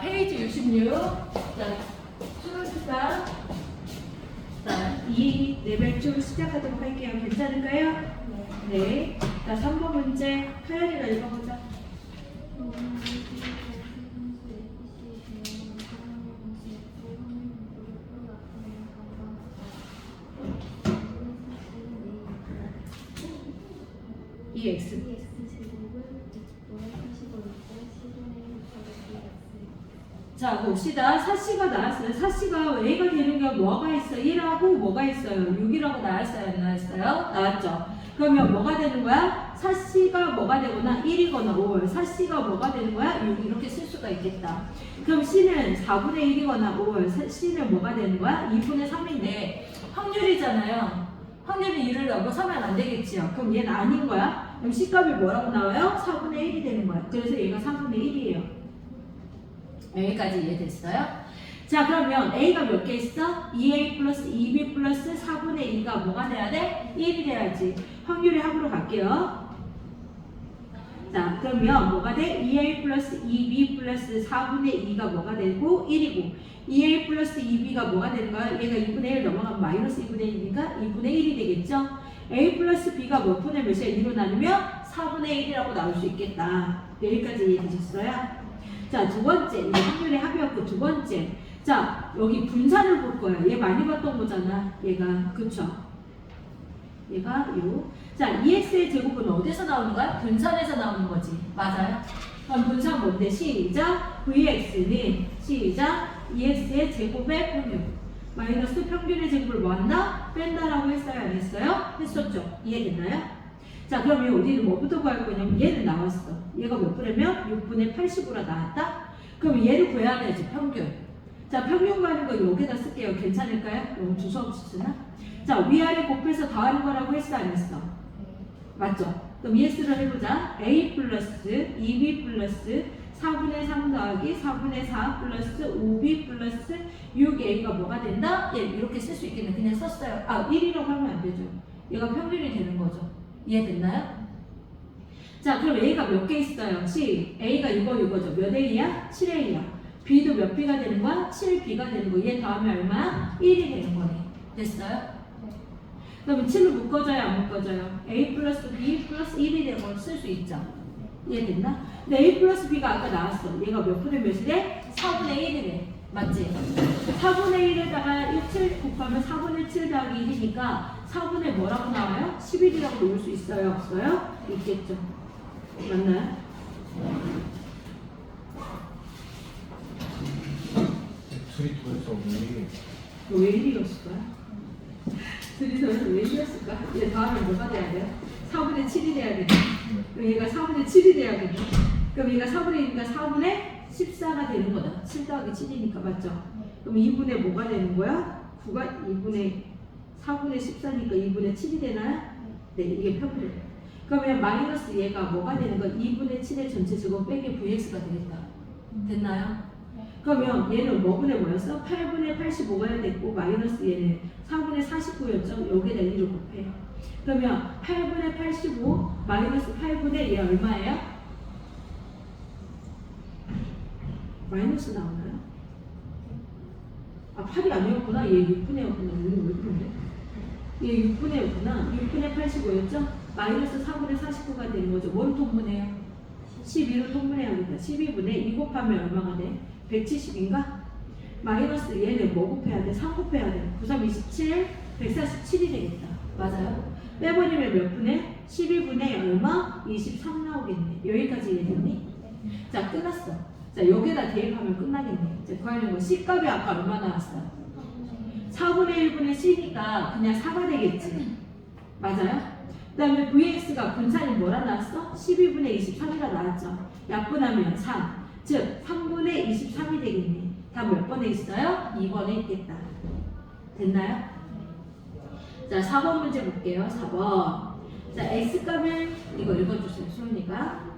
페이지 66. 자, 수능시간. 자, 이 레벨2 시작하도록 할게요. 괜찮을까요? 네. 자, 3번 문제. 하연이가 읽어보자. EX. 자, 봅시다. 사씨가 나왔어요. 사씨가 A가 되는 게 뭐가 있어? 1하고 뭐가 있어요? 6이라고 나왔어요? 안 나왔어요? 나왔죠? 그러면 뭐가 되는 거야? 사씨가 뭐가 되거나 1이거나 5. 사씨가 뭐가 되는 거야? 6. 이렇게 쓸 수가 있겠다. 그럼 C는 4분의 1이거나 5. C는 뭐가 되는 거야? 2분의 3인데 확률이잖아요. 확률이 1을 넘어서면 안 되겠지요. 그럼 얘는 아닌 거야? 그럼 C값이 뭐라고 나와요? 4분의 1이 되는 거야. 그래서 얘가 3분의 1이에요. 여기까지 이해됐어요? 자, 그러면 A가 몇 개 있어? 2A 플러스 2B 플러스 4분의 2가 뭐가 돼야 돼? 1이 돼야지. 확률의 합으로 갈게요. 자, 그러면 뭐가 돼? 2A 플러스 2B 플러스 4분의 2가 뭐가 되고 1이고 2A 플러스 2B가 뭐가 되는 거야? 얘가 2분의 1 넘어가면 마이너스 2분의 1이니까 2분의 1이 되겠죠? A 플러스 B가 몇 분의 몇이야? 2로 나누면 4분의 1이라고 나올 수 있겠다. 여기까지 이해되셨어요? 자, 두 번째, 이게 확률의 합이었고, 두 번째. 자, 여기 분산을 볼 거야. 얘 많이 봤던 거잖아. 얘가. 그쵸? 얘가 요. 자, EX의 제곱은 어디서 나오는 거야? 분산에서 나오는 거지. 맞아요? 그럼 분산 뭔데? 시작. VX는 시작. EX의 제곱의 평균. 마이너스 평균의 제곱을 뭐 한다? 뺀다라고 했어요? 안 했어요? 했었죠. 이해됐나요? 자, 그럼 얘 어디는 뭐부터 구할 거냐면 얘는 나왔어. 얘가 몇 분이면 6분의 80으로 나왔다? 그럼 얘를 구해야 되지, 평균. 자, 평균 구하는 거 여기다 쓸게요. 괜찮을까요? 너무 두서없이 쓰나? 자, 위아래 곱해서 더하는 거라고 했어, 안 했어? 맞죠? 그럼 ES를 해보자. A 플러스 2B 플러스 4분의 3 더하기 4분의 4 플러스 5B 플러스 6A가 뭐가 된다? 예, 이렇게 쓸 수 있겠네. 그냥 썼어요. 아, 1이라고 하면 안 되죠. 얘가 평균이 되는 거죠. 이해됐나요? 자, 그럼 A가 몇 개 있어요? C. A가 이거죠. 몇 A야? 7A야. B도 몇 B가 되는 거야? 7B가 되는 거. 얘 더하면 얼마? 1이 되는 거네. 됐어요? 그러면 7을 묶어줘요? 안 묶어줘요? A 플러스 B 플러스 1이 되는 걸 쓸 수 있죠. 이해됐나? 근데 A 플러스 B가 아까 나왔어. 얘가 몇 분의 몇이래? 4분의 1이래. 맞지? 4분의 1에다가 7 곱하면 4분의 7 더하기 1이니까 4분의 뭐라고 나와요? 11이라고 놓을 수 있어요? 없어요? 있겠죠. 맞나요? 둘이 도대체 왜 1이었을까? 둘이서는 왜 1이었을까? 얘 다음에 뭐가 돼야 돼요? 4분의 7이 돼야겠네. 그럼 얘가 4분의 7이 돼야겠네. 그럼 얘가 4분의 1이니까 4분의 14가 되는 거다. 7 더하기 7이니까 맞죠? 그럼 2분의 뭐가 되는 거야? 9가 2분의 4분의 14니까 2분의 7이 되나요? 네, 이게 평균. 그러면 마이너스 얘가 뭐가 되는 거야? 2분의 7의 전체 제곱 빼기 VX가 되겠다. 됐나요? 그러면 얘는 뭐분의 뭐였어? 8분의 85가 됐고 마이너스 얘는 4분의 49였죠? 여기에다 1을 곱해. 그러면 8분의 85 마이너스 8분의 얘 얼마예요? 마이너스 나오나요? 아, 8이 아니었구나. 얘 6분의 5구나. 우리는 왜 그런데? 얘 6분의 5구나. 6분의 85였죠? 마이너스 4분의 49가 되는 거죠. 뭘 통분해요? 12로 통분해야겠다. 12분의 2 곱하면 얼마가 돼? 170인가? 마이너스 얘는 뭐 곱해야 돼? 3 곱해야 돼. 9, 3, 27, 147이 되겠다. 맞아요? 빼버리면 몇 분의? 12분의 얼마? 23 나오겠네. 여기까지 이해됐니? 자, 끝났어. 자, 여기다 대입하면 끝나겠네. 이제 구하는 거 C값이 아까 얼마 나왔어? 4분의 1분의 C니까 그냥 4가 되겠지. 맞아요? 그 다음에 VX가 분산이 뭐라 나왔어? 12분의 23이라 나왔죠. 약분하면 3. 즉, 3분의 23이 되겠네. 다 몇 번에 있어요? 2번에 있겠다. 됐나요? 자, 4번 문제 볼게요. 4번. 자, X값을 이거 읽어주세요. 수은이가.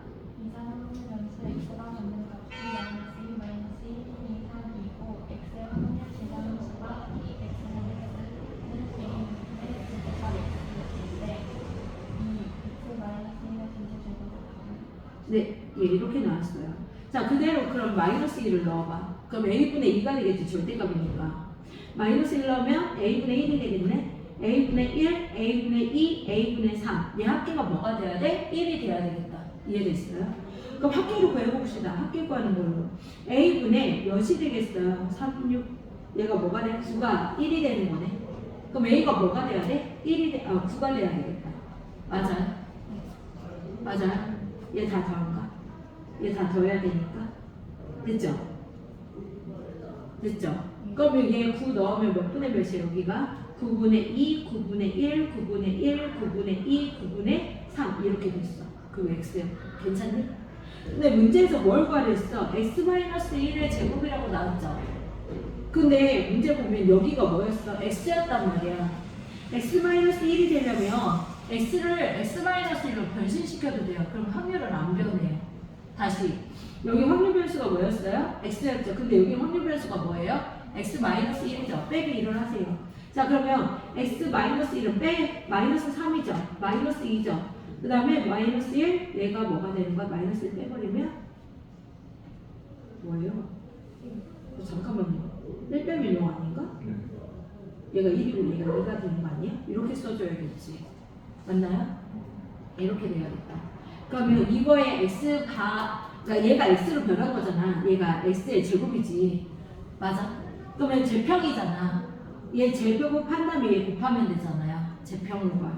네, 예, 이렇게 나왔어요. 자, 그대로 그럼 마이너스 1을 넣어봐. 그럼 a분의 2가 되겠지, 절대값이니까. 마이너스 1 넣으면 a분의 1이 되겠네. a분의 1, a분의 2, a분의 3. 얘 합계가 뭐가 돼야 돼? 1이 돼야 되겠다. 이해됐어요? 그럼 합계로 구해봅시다. 합계 구하는 걸로. a분의 몇이 되겠어요? 3, 6. 얘가 뭐가 돼? 9가 1이 되는 거네. 그럼 a가 뭐가 돼야 돼? 9가 돼야 되겠다. 맞아요? 맞아요? 얘 다 더한가? 얘 다 더해야 되니까. 됐죠? 됐죠? 그러면 얘 9 넣으면 몇 분의 몇이에요? 여기가 9분의 2, 9분의 1, 9분의 1, 9분의 2, 9분의 3 이렇게 됐어. 그 x 괜찮니? 근데 문제에서 뭘 구하랬어? x-1의 제곱이라고 나왔죠? 근데 문제 보면 여기가 뭐였어? x였단 말이야. x-1이 되려면 x를 x-1로 변신시켜도 돼요. 그럼 확률은 안 변해요. 다시 여기 확률 변수가 뭐였어요? x였죠. 근데 여기 확률 변수가 뭐예요? x-1이죠. 빼기 1을 하세요. 자, 그러면 x-1은 빼 마이너스 3이죠. 마이너스 2죠. 그 다음에 마이너스 1 얘가 뭐가 되는 거야? 마이너스 1 빼버리면 뭐예요? 잠깐만요. 1 빼면 0 아닌가? 얘가 1이고 얘가 2가 되는 거 아니야? 이렇게 써줘야겠지. 맞나요? 이렇게 돼야겠다. 그러면 이거의 x가 그러니까 얘가 x로 변한 거잖아. 얘가 x의 제곱이지. 맞아? 그러면 제평이잖아. 얘 제곱을 한 다음에 얘 곱하면 되잖아요. 제평을 구하래.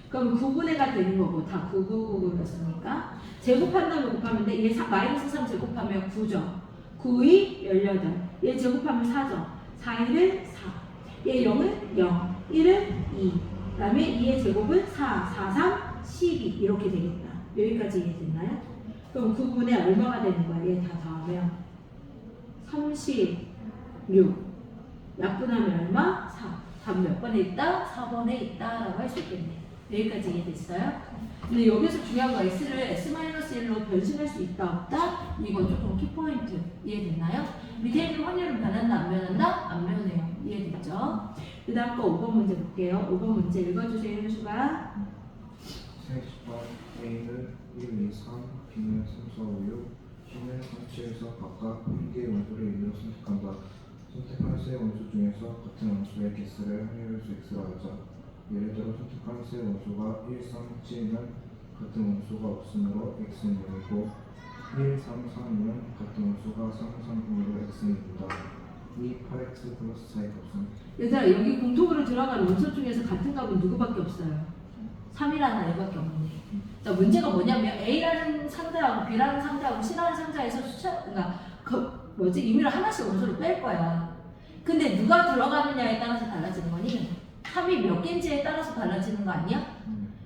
그럼 9분의가 되는 거고 다 9였으니까 제곱한 다음에 곱하면 돼. 얘 마이너스 3 제곱하면 9죠. 9, 2, 18. 얘 제곱하면 4죠. 4, 1은 4. 얘 0은 0. 1은 2. 그 다음에 2의 제곱은 4, 4, 3, 12. 이렇게 되겠다. 여기까지 이해됐나요? 그럼 9분의 얼마가 되는 거야? 얘 다 더하면 36. 약분하면 얼마? 4. 답 몇 번에 있다? 4번에 있다 라고 할 수 있겠네. 여기까지 이해됐어요? 근데 여기서 중요한 거 x를 x-1로 변신할 수 있다 없다? 이거 조금 키포인트 이해됐나요? 밑에 있는 확률은 변한다 안 변한다? 안 변해요. 이해됐죠? 그 다음 거 5번 문제 볼게요. 5번 문제 읽어주세요. 현수가. 생식과 A는 1, 2, 3, B는 3, 4, 5, 6, C는 3, 7에서 각각 한 개의 원소를 1로 선택한다. 선택한 세 원소 중에서 같은 원소의 개수를 확률수 x로 하자. 예를 들어 선택한 세 원소가 1, 3, 7은 같은 원소가 없으므로 x는 0이고 1, 3, 3은 같은 원소가 3, 3분으로 x는 2다. 2, 8x 플러스 4의 값은 얘들아 여기 공통으로 들어가는 원소 중에서 같은 값은 누구밖에 없어요? 3이라는 애밖에 없네. 자, 문제가 뭐냐면 A라는 상자하고 B라는 상자하고 C라는 상자에서 그러니까 임의로 하나씩 원소를 뺄 거야. 근데 누가 들어가느냐에 따라서 달라지는 거니? 3이 몇 개인지에 따라서 달라지는 거 아니야?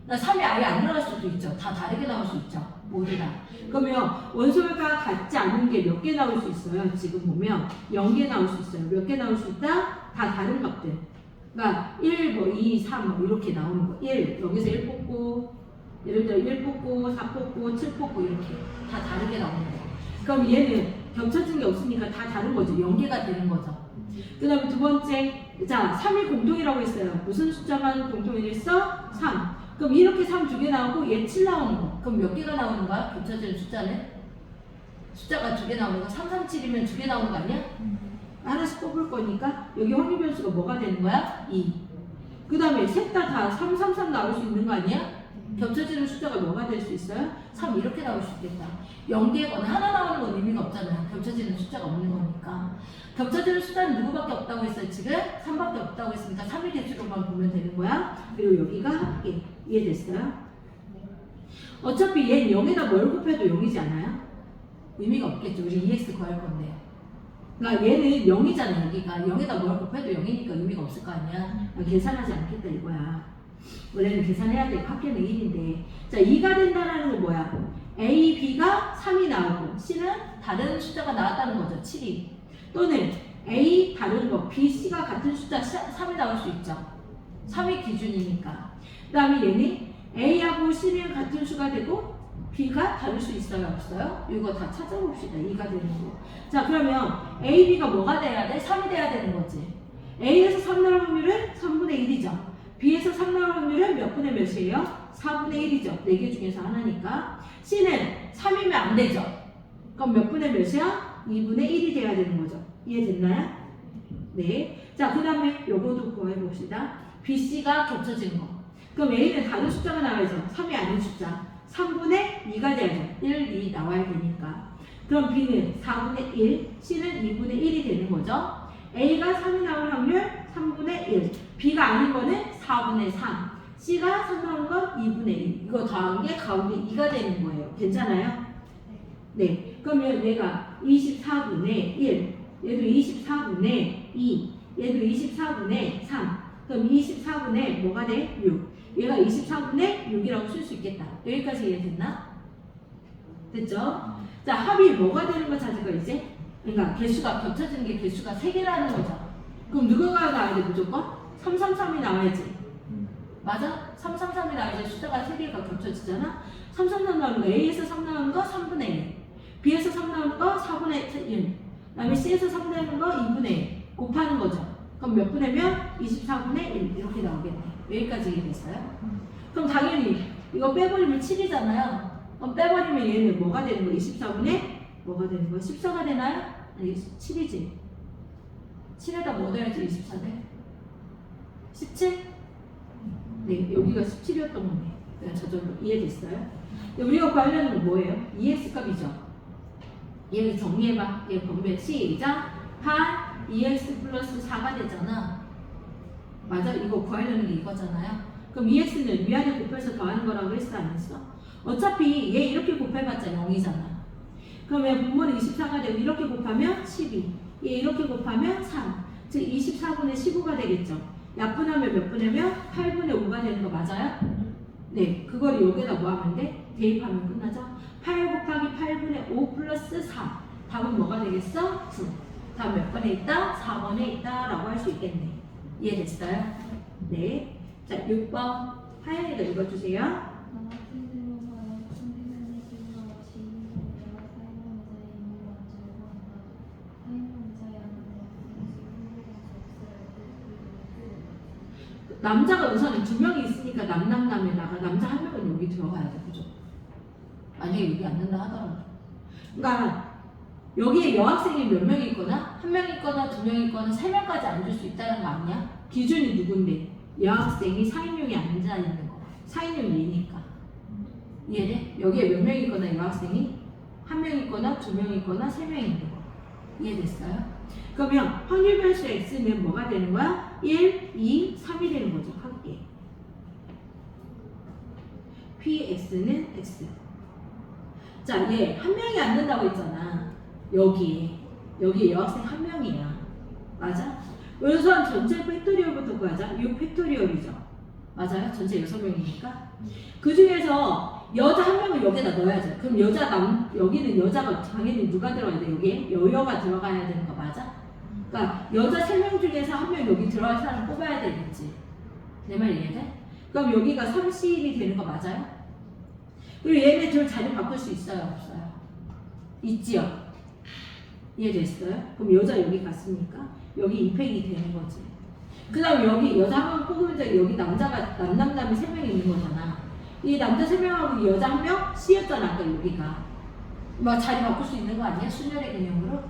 그러니까 3이 아예 안 들어갈 수도 있죠. 다 다르게 나올 수 있죠. 모두 다. 그러면 원소가 같지 않은 게 몇 개 나올 수 있어요? 지금 보면 0개 나올 수 있어요. 몇 개 나올 수 있다? 다 다른 값들. 그러니까 1, 뭐 2, 3 뭐 이렇게 나오는 거. 1, 여기서 1 뽑고 예를 들어 1 뽑고 4 뽑고 7 뽑고 이렇게 다 다르게 나오는 거. 그럼 얘는 겹쳐진 게 없으니까 다 다른 거죠. 0개가 되는 거죠. 그 다음에 두 번째, 자 3이 공통이라고 했어요. 무슨 숫자만 공통이랬어? 3. 그럼 이렇게 3 두 개 나오고 얘 7 나오는 거. 그럼 몇 개가 나오는 거야? 겹쳐지는 숫자는? 숫자가 두 개 나오는 거. 3, 3, 7이면 두 개 나오는 거 아니야? 하나씩 뽑을 거니까 여기 확률 변수가 뭐가 되는 거야? 2. 그 다음에 셋 다 3, 3, 3 나올 수 있는 거 아니야? 겹쳐지는 숫자가 뭐가 될 수 있어요? 3 이렇게 나올 수 있겠다. 0개거나 하나 나오는 건 의미가 없잖아요. 겹쳐지는 숫자가 없는 거니까. 겹쳐지는 숫자는 누구밖에 없다고 했어요? 지금 3밖에 없다고 했으니까 3의 개수로만 보면 되는 거야. 그리고 여기가 합계. 이해됐어요? 어차피 얘는 0에다 뭘 곱해도 0이지 않아요? 의미가 없겠죠. 우리 EX 구할 건데. 그러니까 얘는 0이잖아. 여기가 0에다 뭘 곱해도 0이니까 의미가 없을 거 아니야. 계산하지 않겠다 이거야. 원래는 계산해야 돼. 합계는 1인데. 자, 2가 된다는 건 뭐야? A, B가 3이 나오고 C는 다른 숫자가 나왔다는 거죠. 7이. 또는 A 다른 거, B, C가 같은 숫자 3이 나올 수 있죠. 3이 기준이니까. 그 다음에 얘는 A하고 C는 같은 수가 되고 B가 다를 수 있어요? 없어요? 이거 다 찾아봅시다. 2가 되는 거. 자, 그러면 A, B가 뭐가 돼야 돼? 3이 돼야 되는 거지. A에서 3 나올 확률은 3분의 1이죠. B에서 3 나올 확률은 몇 분의 몇이에요? 4분의 1이죠. 4개 중에서 하나니까. C는 3이면 안 되죠. 그럼 몇 분의 몇이야? 2분의 1이 돼야 되는 거죠. 이해됐나요? 네. 자, 그 다음에 요거도 구해봅시다. BC가 겹쳐진 거. 그럼 A는 다른 숫자가 나와야죠. 3이 아닌 숫자. 3분의 2가 돼야죠. 1, 2 나와야 되니까. 그럼 B는 4분의 1, C는 2분의 1이 되는 거죠. A가 3이 나올 확률 3분의 1. B가 아닌 거는 4분의 3. C가 3 나오는 건 2분의 1. 이거 더한 게 가운데 2가 되는 거예요. 괜찮아요? 네. 그러면 얘가 24분의 1, 얘도 24분의 2, 얘도 24분의 3. 그럼 24분의 뭐가 돼? 6. 얘가 24분의 6이라고 쓸 수 있겠다. 여기까지 이해됐나? 됐죠? 자, 합이 뭐가 되는 거 찾을 거 이제? 그러니까 개수가 겹쳐지는 게 개수가 3개라는 거죠. 그럼 누구가 나와야 돼 무조건? 333이 나와야지. 맞아? 333이 나와야지 숫자가 3개가 겹쳐지잖아? 333 나오는 거 A에서 3 나오는 거 3분의 1, B에서 3 나오는 거 4분의 1, 그 다음에 C에서 3 나오는 거 2분의 1 곱하는 거죠. 그럼 몇 분의 몇? 24분의 1 이렇게 나오겠네. 여기까지 이해됐어요? 그럼 당연히 이거 빼버리면 7이잖아요. 그럼 빼버리면 얘는 뭐가 되는 거야? 24분의 뭐가 되는 거야? 14가 되나요? 아니 7이지. 7에다 뭐 넣어야지 24네? 17? 네, 여기가 17이었던 건데. 네, 저절로 이해됐어요? 우리가 구하려는 건 뭐예요? EX값이죠. 얘를 정리해봐. 얘 범위 시작. 8 EX 플러스 4가 되잖아. 맞아? 이거 구하려는 게 이거잖아요. 그럼 EX는 위안에 곱해서 더하는 거라고 했어 안 했어? 어차피 얘 이렇게 곱해봤자 0이잖아. 그러면 분모는 24가 되고 이렇게 곱하면 12. 얘 이렇게 곱하면 3. 즉 24분의 15가 되겠죠. 약분하면 몇 분의 몇? 8분의 5가 되는 거 맞아요? 네. 그걸 여기다 뭐 하면 돼? 대입하면 끝나죠. 8 곱하기 8분의 5 플러스 4. 답은 뭐가 되겠어? 9. 답 몇 번에 있다? 4번에 있다 라고 할 수 있겠네. 이해됐어요? 네. 자, 6번 하연이가 읽어주세요. 남자가 우선 2명이 있으니까 남남남에다가 남자 1명은 여기 들어가야 돼. 그죠? 만약에 여기 앉는다 하더라도. 그러니까 여기에 여학생이 몇 명 있거나 1명 있거나 2명 있거나 3명까지 앉을 수 있다는 거 아니야? 기준이 누군데? 여학생이 4인용이 앉아 있는 거. 4인용 얘니까. 이해돼? 여기에 몇 명 있거나 여학생이 1명 있거나 2명 있거나 3명 있는 거. 이해됐어요? 그러면 확률 변수 x는 뭐가 되는 거야? 1, 2, 3이 되는 거죠. 함께. px는 x. 자, 얘 1명이 앉는다고 했잖아. 여기에 여학생 1명이야. 맞아? 우선 전체 팩토리얼부터 구하자. 6 팩토리얼이죠. 맞아요? 전체 6명이니까. 그 중에서 여자 1명을 여기다 넣어야죠. 그럼 여기는 여자가 당연히 누가 들어가야 돼? 여기에 여여가 들어가야 되는 거 맞아? 그러니까 여자 3명 중에서 1명 여기 들어갈 사람 뽑아야 되겠지. 내 말 이해돼? 그럼 여기가 30이 되는 거 맞아요? 그리고 얘네 둘 자리 바꿀 수 있어요? 없어요? 있지요? 이해됐어요? 그럼 여자 여기 갔으니까 여기 2팩이 되는 거지. 그 다음 여기 여자 1명 뽑으면 여기 남남남이 3명 있는 거잖아. 이 남자 3명하고 여자 1명 C였잖아. 아까 여기가 막 자리 바꿀 수 있는 거 아니야? 순열의 개념으로.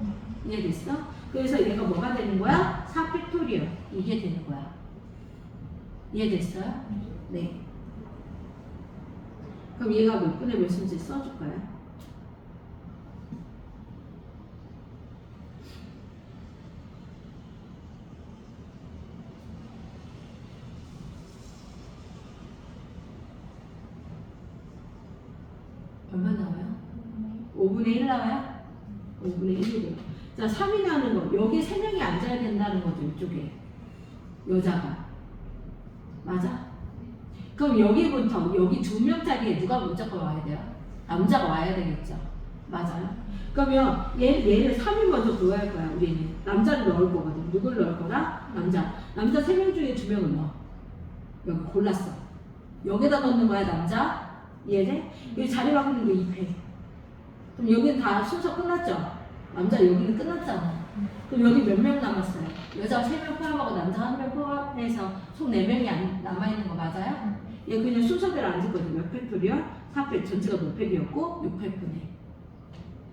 이해됐어? 그래서 얘가 뭐가 되는 거야? 4팩토리얼 이게 되는 거야. 이해됐어요? 네. 그럼 얘가 몇 분의 몇인지 써줄까요? 얼마 나와요? 5분의 1 나와요? 5분의 1이래요. 자, 3이 나오는 거. 여기 3명이 앉아야 된다는 거죠. 이쪽에. 여자가. 맞아? 그럼 여기부터 여기 2명짜리에 누가 무조건 와야 돼요? 남자가 와야 되겠죠. 맞아요? 그러면 얘를 3인 먼저 구할 거야. 우리는. 남자를 넣을 거거든. 누굴 넣을 거라? 남자 3명 중에 2명을 넣어. 여기 골랐어. 여기다 넣는 거야. 남자. 이해돼? 여기 자리 바꾸는 거 2패. 그럼 여기는 다 순서 끝났죠? 남자 여기는 끝났잖아. 그럼 여기 몇 명 남았어요? 여자 3명 포함하고 남자 1명 포함해서 총 4명이 남아있는 거 맞아요? 얘 그냥 순서대로 앉을 거죠. 몇 팩토리얼? 4팩. 전체가 몇 팩이었고? 6팩분의.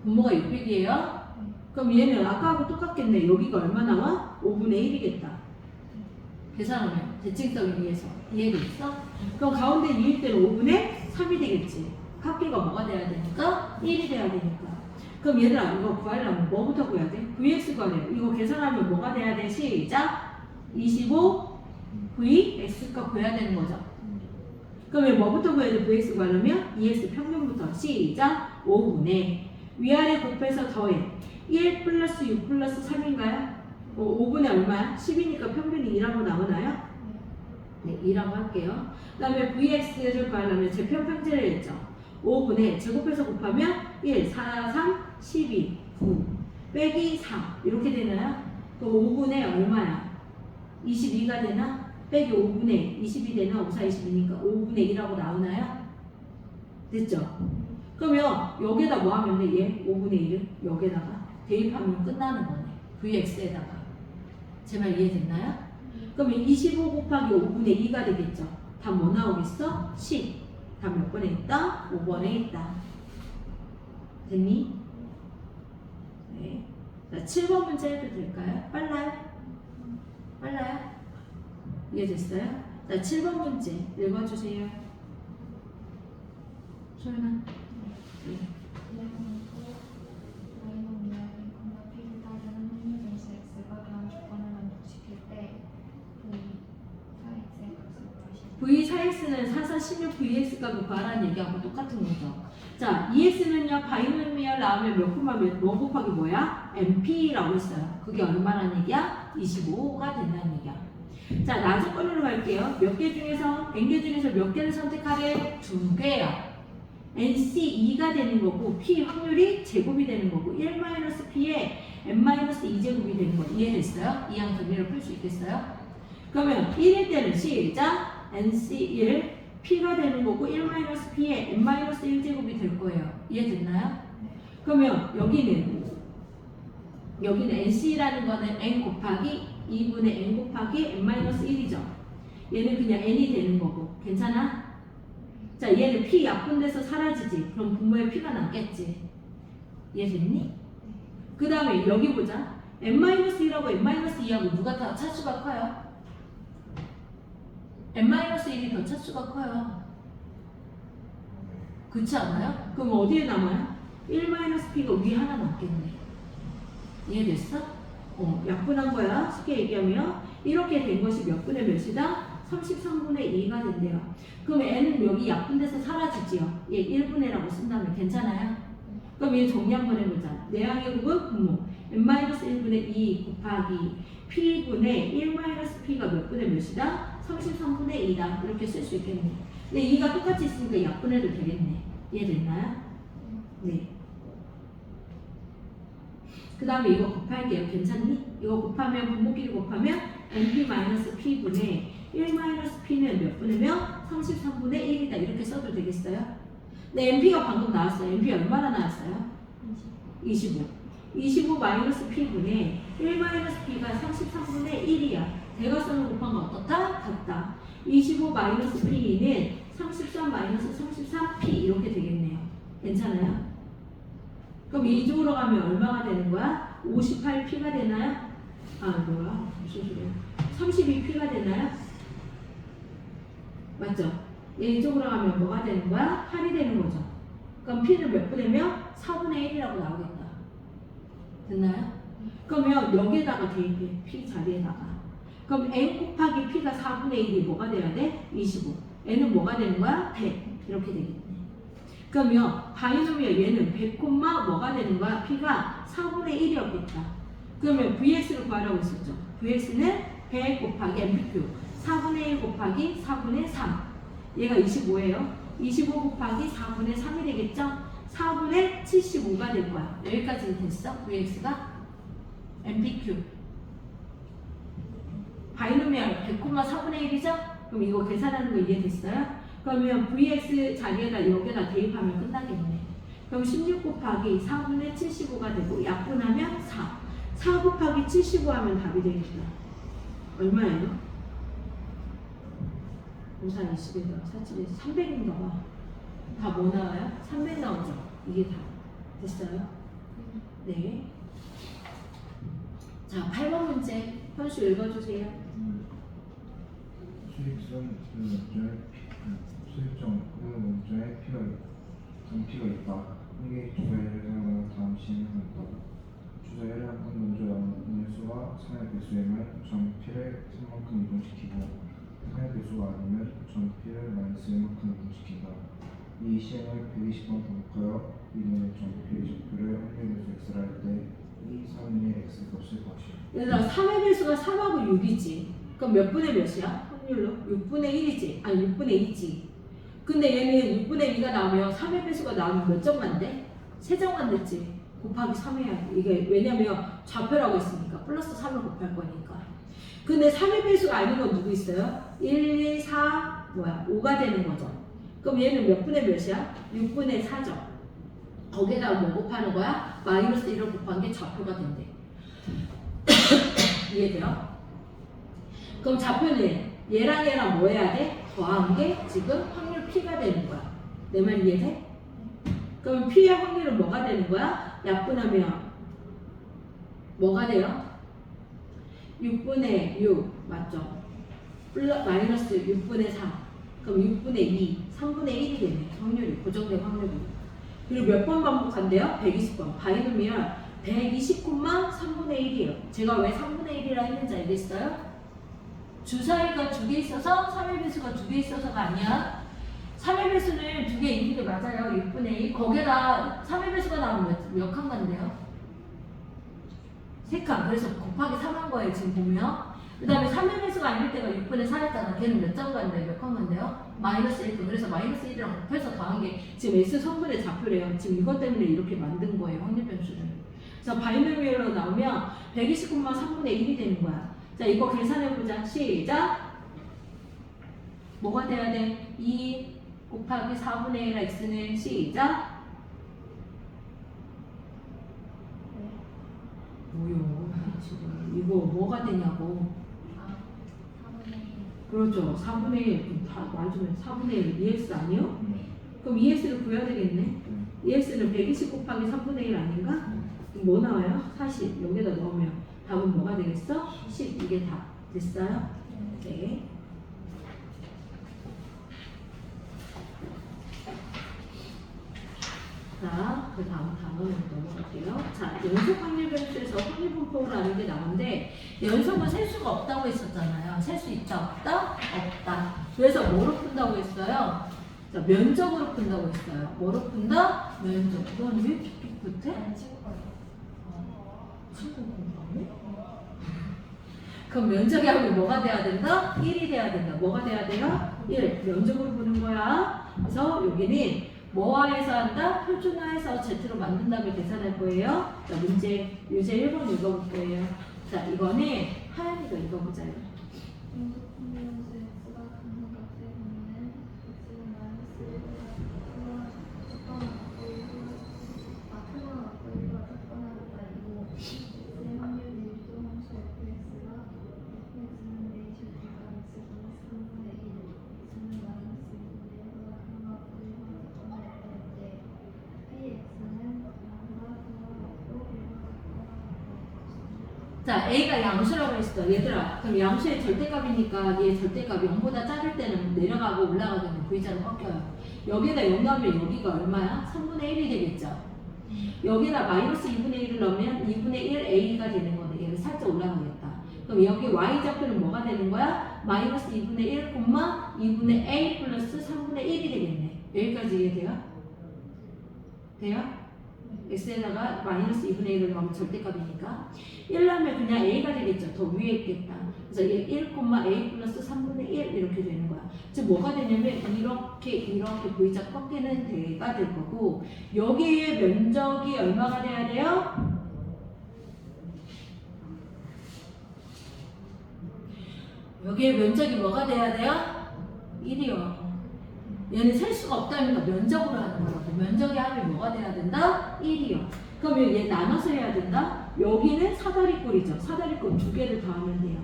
분모가 600이에요? 그럼 얘는 아까하고 똑같겠네. 여기가 얼마 나와? 5분의 1이겠다. 계산하면 대칭성에 의해서. 이해됐어? 그럼 가운데 유입되는 5분의 3이 되겠지. 합계가 뭐가 돼야 되니까? 1이 돼야 되니까. 그럼 얘들아 이거 구하려면 뭐부터 구해야 돼? VX 구하래요. 이거 계산하면 뭐가 돼야 돼? 시작! 25 VX가 구해야 되는 거죠. 그러면 뭐부터 구해야 돼? VX 구하려면 EX 평균부터. 시작! 5분의 위아래 곱해서 더해 1 플러스 6 플러스 3인가요? 5분의 얼마야? 10이니까 평균이 2라고 나오나요? 네, 2라고 할게요. 그 다음에 VX를 구하려면 제편평제를 했죠. 5분의 제곱해서 곱하면 1, 4, 3, 12, 9 빼기 4 이렇게 되나요? 그 5분의 얼마야? 22가 되나? 빼기 5분의 20이 되나? 5, 4, 22니까 5분의 1하고 나오나요? 됐죠? 그러면 여기다 뭐 하면 돼? 얘 5분의 1을 여기다가 대입하면 끝나는 거네. VX에다가. 제 말 이해됐나요? 그러면 25 곱하기 5분의 2가 되겠죠. 다 뭐 나오겠어? 10. 다 몇 번에 있다? 5번에 있다. 됐니? 네. 자, 7번 문제 해도 될까요? 빨라요? 빨라요? 이해됐어요? 자, 7번 문제 읽어주세요. 소연아. 네. V4x는 4, 4, 16 VX가 구하라는 얘기하고 똑같은 거죠. 자, EX는요, 바이노미얼 나오면 몇 콤마 뭐 곱하기 뭐야? MP라고 했어요. 그게 얼마라는 얘기야? 25가 된다는 얘기야. 자, 나조건으로 갈게요. 몇 개 중에서, N개 중에서 몇 개를 선택하래? 2개야. NC 2가 되는 거고, P 확률이 제곱이 되는 거고, 1-P에 N-2제곱이 되는 거. 이해됐어요? 이항 정리를 풀 수 있겠어요? 그러면 1일 때는 시작! NC1 P가 되는 거고 1-P에 N-1제곱이 될 거예요. 이해됐나요? 그러면 여기는 NC라는 거는 N 곱하기 2분의 N 곱하기 N-1이죠. 얘는 그냥 N이 되는 거고. 괜찮아? 자, 얘는 P 약분돼서 사라지지. 그럼 분모에 P가 남겠지. 이해됐니? 그 다음에 여기 보자. N-1하고 N-2하고 누가 더 차수가 커요? N-1이 더 차수가 커요. 그렇지 않아요? 그럼 어디에 남아요? 1-P가 위 하나 남겠네. 이해됐어? 약분한 거야. 쉽게 얘기하면 이렇게 된 것이 몇 분의 몇이다? 33분의 2가 된대요. 그럼 N은 여기 약분돼서 사라지지요. 얘 1분의라고 쓴다면 괜찮아요? 그럼 얘 정리 한번 해보자. 내항의 곱은 분모 N-1분의 2 곱하기 P분의 1-P가 몇 분의 몇이다? 33분의 2다. 이렇게 쓸 수 있겠네. 근데 2가 똑같이 있으니까 약분해도 되겠네. 이해됐나요? 네. 그 다음에 이거 곱할게요. 괜찮니? 이거 곱하면 분모끼리 곱하면 NP-P분의 1-P는 몇 분의 몇? 33분의 1이다. 이렇게 써도 되겠어요? 네, NP가 방금 나왔어요. NP 얼마나 나왔어요? 25. 25-P분의 1-P가 33분의 1이야. 대각선을 곱한 거 어떻다? 같다. 25-P는 33-33P 이렇게 되겠네요. 괜찮아요? 그럼 이쪽으로 가면 얼마가 되는 거야? 58P가 되나요? 무슨 소리야? 32P가 되나요? 맞죠? 이쪽으로 가면 뭐가 되는 거야? 8이 되는 거죠. 그럼 P는 몇 분의 몇? 4분의 1이라고 나오겠다. 됐나요? 그러면 여기에다가 대입해. P 자리에다가. 그럼 N 곱하기 P가 4분의 1이 뭐가 돼야 돼? 25. N은 뭐가 되는 거야? 100. 이렇게 되겠네. 그러면 바이노미얼 얘는 100, 뭐가 되는 거야? P가 4분의 1이었겠다. 그러면 VX를 구하라고 했었죠. VX는 100 곱하기 MPQ 4분의 1 곱하기 4분의 3. 얘가 25예요. 25 곱하기 4분의 3이 되겠죠? 4분의 75가 될 거야. 여기까지 됐어? VX가? MPQ 바이노미얼 100, 4분의 1이죠? 그럼 이거 계산하는 거 이해됐어요? 그러면 VX 자리에다 여기다 대입하면 끝나겠네. 그럼 16 곱하기 4분의 75가 되고 약분하면 4. 4 곱하기 75 하면 답이 되겠다. 얼마예요? 5, 4, 20에서 47에서 300인가 봐. 다 뭐 나와요? 300 나오죠? 이게 다 됐어요? 네. 자, 8번 문제. 현수 읽어주세요. 수익성 수익정 문제에 피가 있다. 이게 주사위를 사용하여 다음 시행한다. 주사위를 한 번 먼저 나온 수와 3의 배수이면 전피를 3만큼 이동시키고 3의 배수가 아니면 전피를 마이너스 1만큼 이동시킨다. 이 시행을 120번 반복하여 이번에 전피 좌표를 확률 배수 x라 할 때 이 3분의 x 값을 구하시오. 얘들아 3의 배수가 3하고 6이지. 그럼 몇 분의 몇이야? 확률로? 6분의 1이지. 아니 6분의 2지. 근데 얘는 6분의 2가 나오면 3의 배수가 나오면 몇 점만 돼? 3점만 됐지. 곱하기 3 해야 돼. 이게 왜냐면 좌표라고 했으니까 플러스 3을 곱할 거니까. 근데 3의 배수가 아닌 건 누구 있어요? 1, 2, 4, 5가 되는 거죠. 그럼 얘는 몇 분의 몇이야? 6분의 4죠. 거기에다가 뭐 곱하는 거야? 마이너스 1을 곱한 게 좌표가 된대. 이해돼요? 그럼 좌표는 얘랑 얘랑 뭐 해야 돼? 더한 게 지금 확률 P가 되는 거야. 내 말 이해돼? 그럼 P의 확률은 뭐가 되는 거야? 약분하면 뭐가 돼요? 6분의 6 맞죠? 마이너스 6분의 3 그럼 6분의 2 3분의 1이 되네. 확률이 고정된 확률이. 그리고 몇 번 반복한대요? 120번. 바이노미얼 120콤마 3분의 1이에요. 제가 왜 3분의 1이라 했는지 알겠어요? 주사위가 2개 있어서 3의 배수가 2개 있어서가 아니야. 3의 배수는 2개 있는 게 맞아요. 6분의 2. 거기에다 3의 배수가 나오면 몇 칸 간대요? 3칸. 그래서 곱하기 3한 거예요. 지금 보면. 그 다음에 3의 배수가 아닐 때가 6분의 4였잖아. 걔는 몇 점 간대요? 몇 칸 간대요? 마이너스 1분. 그래서 마이너스 1이랑 곱해서 더한 게 지금 S 성분의 좌표래요. 지금 이것 때문에 이렇게 만든 거예요. 확률 변수를. 그래서 바이노미얼로 나오면 120,3분의 1이 되는 거야. 자, 이거 계산해보자. 시작! 뭐가 돼야 돼? 2 곱하기 4분의 1 x는 시작! 뭐요? 지금 이거 뭐가 되냐고. 그렇죠. 4분의 1. 다 맞으면 4분의 1 EX 아니요? 그럼 EX를 구해야 되겠네. EX는 120 곱하기 3분의 1 아닌가? 그럼 뭐 나와요? 40. 여기다 넣으면 답은 뭐가 되겠어? 10. 이게 답. 됐어요? 네. 자, 그 다음 단어로 넘어갈게요. 자, 연속 확률 변수에서 확률 분포라는 게 나오는데 연속은 셀 수가 없다고 했었잖아요. 셀 수 있다, 없다? 없다. 그래서 뭐로 푼다고 했어요? 자, 면적으로 푼다고 했어요. 뭐로 푼다? 면적. 이건 왜 툭툭 붙어? 친구 공부하네? 그럼 면적이 하면 뭐가 돼야 된다? 1이 돼야 된다. 뭐가 돼야 돼요? 1. 면적으로 보는 거야. 그래서 여기는 뭐화해서 한다? 표준화해서 Z로 만든 다음에 계산할 거예요. 자, 문제 유제 1번 읽어볼 거예요. 자, 이거는 하연이가 읽어보자요. 자, A가 양수라고 했어. 얘들아, 그럼 양수의 절대값이니까 얘 절대값이 0보다 작을 때는 내려가고 올라가면 V자로 바뀌어요. 여기다 0 넣으면 여기가 얼마야? 3분의 1이 되겠죠. 여기다 마이너스 2분의 1을 넣으면 2분의 1 A가 되는 거네. 얘는 살짝 올라가겠다. 그럼 여기 Y좌표는 뭐가 되는 거야? 마이너스 2분의 1, 2분의 A 플러스 3분의 1이 되겠네. 여기까지 이해돼요? 돼요? x에다가 마이너스 2분의 1을 넣으면 절대값이니까 1 넣으면 그냥 a가 되겠죠. 더 위에 있겠다. 그래서 1, a 플러스 3분의 1 이렇게 되는 거야. 즉 뭐가 되냐면 이렇게 V자 꺾이는 대가 될 거고 여기에 면적이 얼마가 돼야 돼요? 여기에 면적이 뭐가 돼야 돼요? 1이요. 얘는 셀 수가 없다니까 면적으로 하는 거라고. 면적의 합이 뭐가 돼야 된다? 1이요. 그러면 얘 나눠서 해야 된다? 여기는 사다리꼴이죠. 사다리꼴 2개를 더하면 돼요.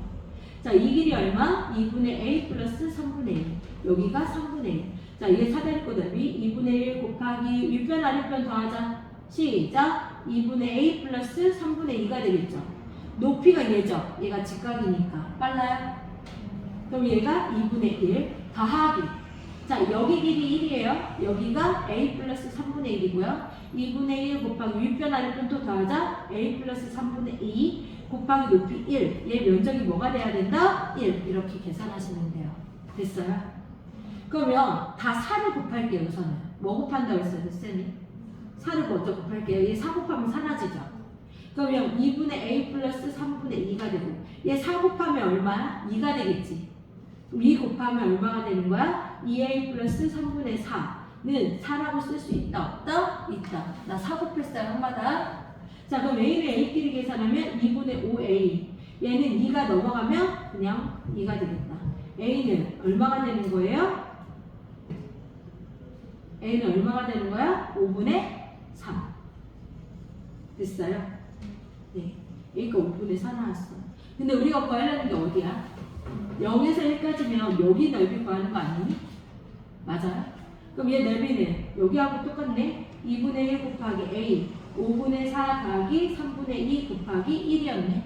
자, 이 길이 얼마? 2분의 a 플러스 3분의 1. 여기가 3분의 1. 자, 이게 사다리꼴 대비 2분의 1 곱하기 윗변 아랫변 더하자. 시작! 2분의 a 플러스 3분의 2가 되겠죠. 높이가 얘죠. 얘가 직각이니까. 빨라요? 그럼 얘가 2분의 1 더하기. 자, 여기 길이 1이에요. 여기가 a 플러스 3분의 1이고요. 2분의 1 곱하기 윗변 아랫변 또 더하자. a 플러스 3분의 2 곱하기 높이 1. 얘 면적이 뭐가 돼야 된다? 1. 이렇게 계산하시면 돼요. 됐어요? 그러면 다 4를 곱할게요. 우선은. 뭐 곱한다고 했어요? 쌤이? 4를 먼저 곱할게요. 얘 4 곱하면 사라지죠. 그러면 2분의 a 플러스 3분의 2가 되고 얘 4 곱하면 얼마야? 2가 되겠지. 2 곱하면 얼마가 되는 거야? 2a 플러스 3분의 4는 4라고 쓸 수 있다? 없다? 있다. 나 4 곱했어요. 한마다. 자, 그럼 a는 a끼리 계산하면 2분의 5a. 얘는 2가 넘어가면 그냥 2가 되겠다. a는 얼마가 되는 거예요? a는 얼마가 되는 거야? 5분의 3. 됐어요? 네. a가 5분의 4 나왔어. 근데 우리가 구하려는 게 어디야? 0에서 1까지면 여기 넓이 구하는 거 아니니? 맞아요? 그럼 얘 넓이는 여기하고 똑같네? 2분의 1 곱하기 a 5분의 4 더하기 3분의 2 곱하기 1이었네.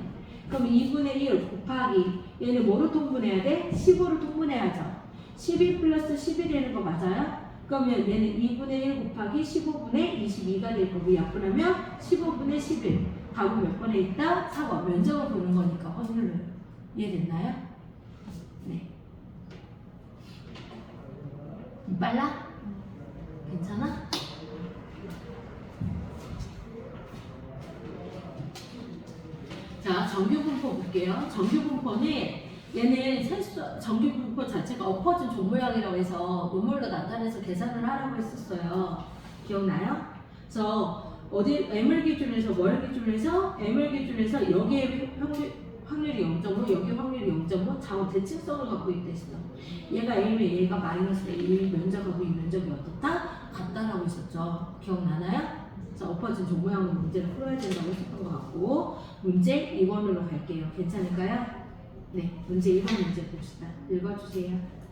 그럼 2분의 1 곱하기 얘는 뭐로 통분해야 돼? 15로 통분해야죠. 12 플러스 11이라는 거 맞아요? 그러면 얘는 2분의 1 곱하기 15분의 22가 될 거고 약분하면 15분의 11. 답은 몇 번에 있다? 4번. 면적을 보는 거니까 확률을. 이해됐나요? 네. 빨라? 괜찮아? 자, 정규분포 볼게요. 정규분포는 얘는 정규분포 자체가 엎어진 조 모양이라고 해서 눈물로 나타내서 계산을 하라고 했었어요. 기억나요? 그래서 어디 m을 기준에서 뭘 기준에서 m을 기준에서 여기에 확률이 0.5, 여기 확률이 0.5 좌우 대칭성을 갖고 있다 했어. 얘가 A면 얘가 마이너스 A 면적하고 이 면적이 어떻다? 같다라고 했었죠. 기억나나요? 자, 엎어진 조 모양으로 문제를 풀어야 된다고 했었던 것 같고 문제 2번으로 갈게요. 괜찮을까요? 네, 문제 2번 문제 봅시다. 읽어주세요.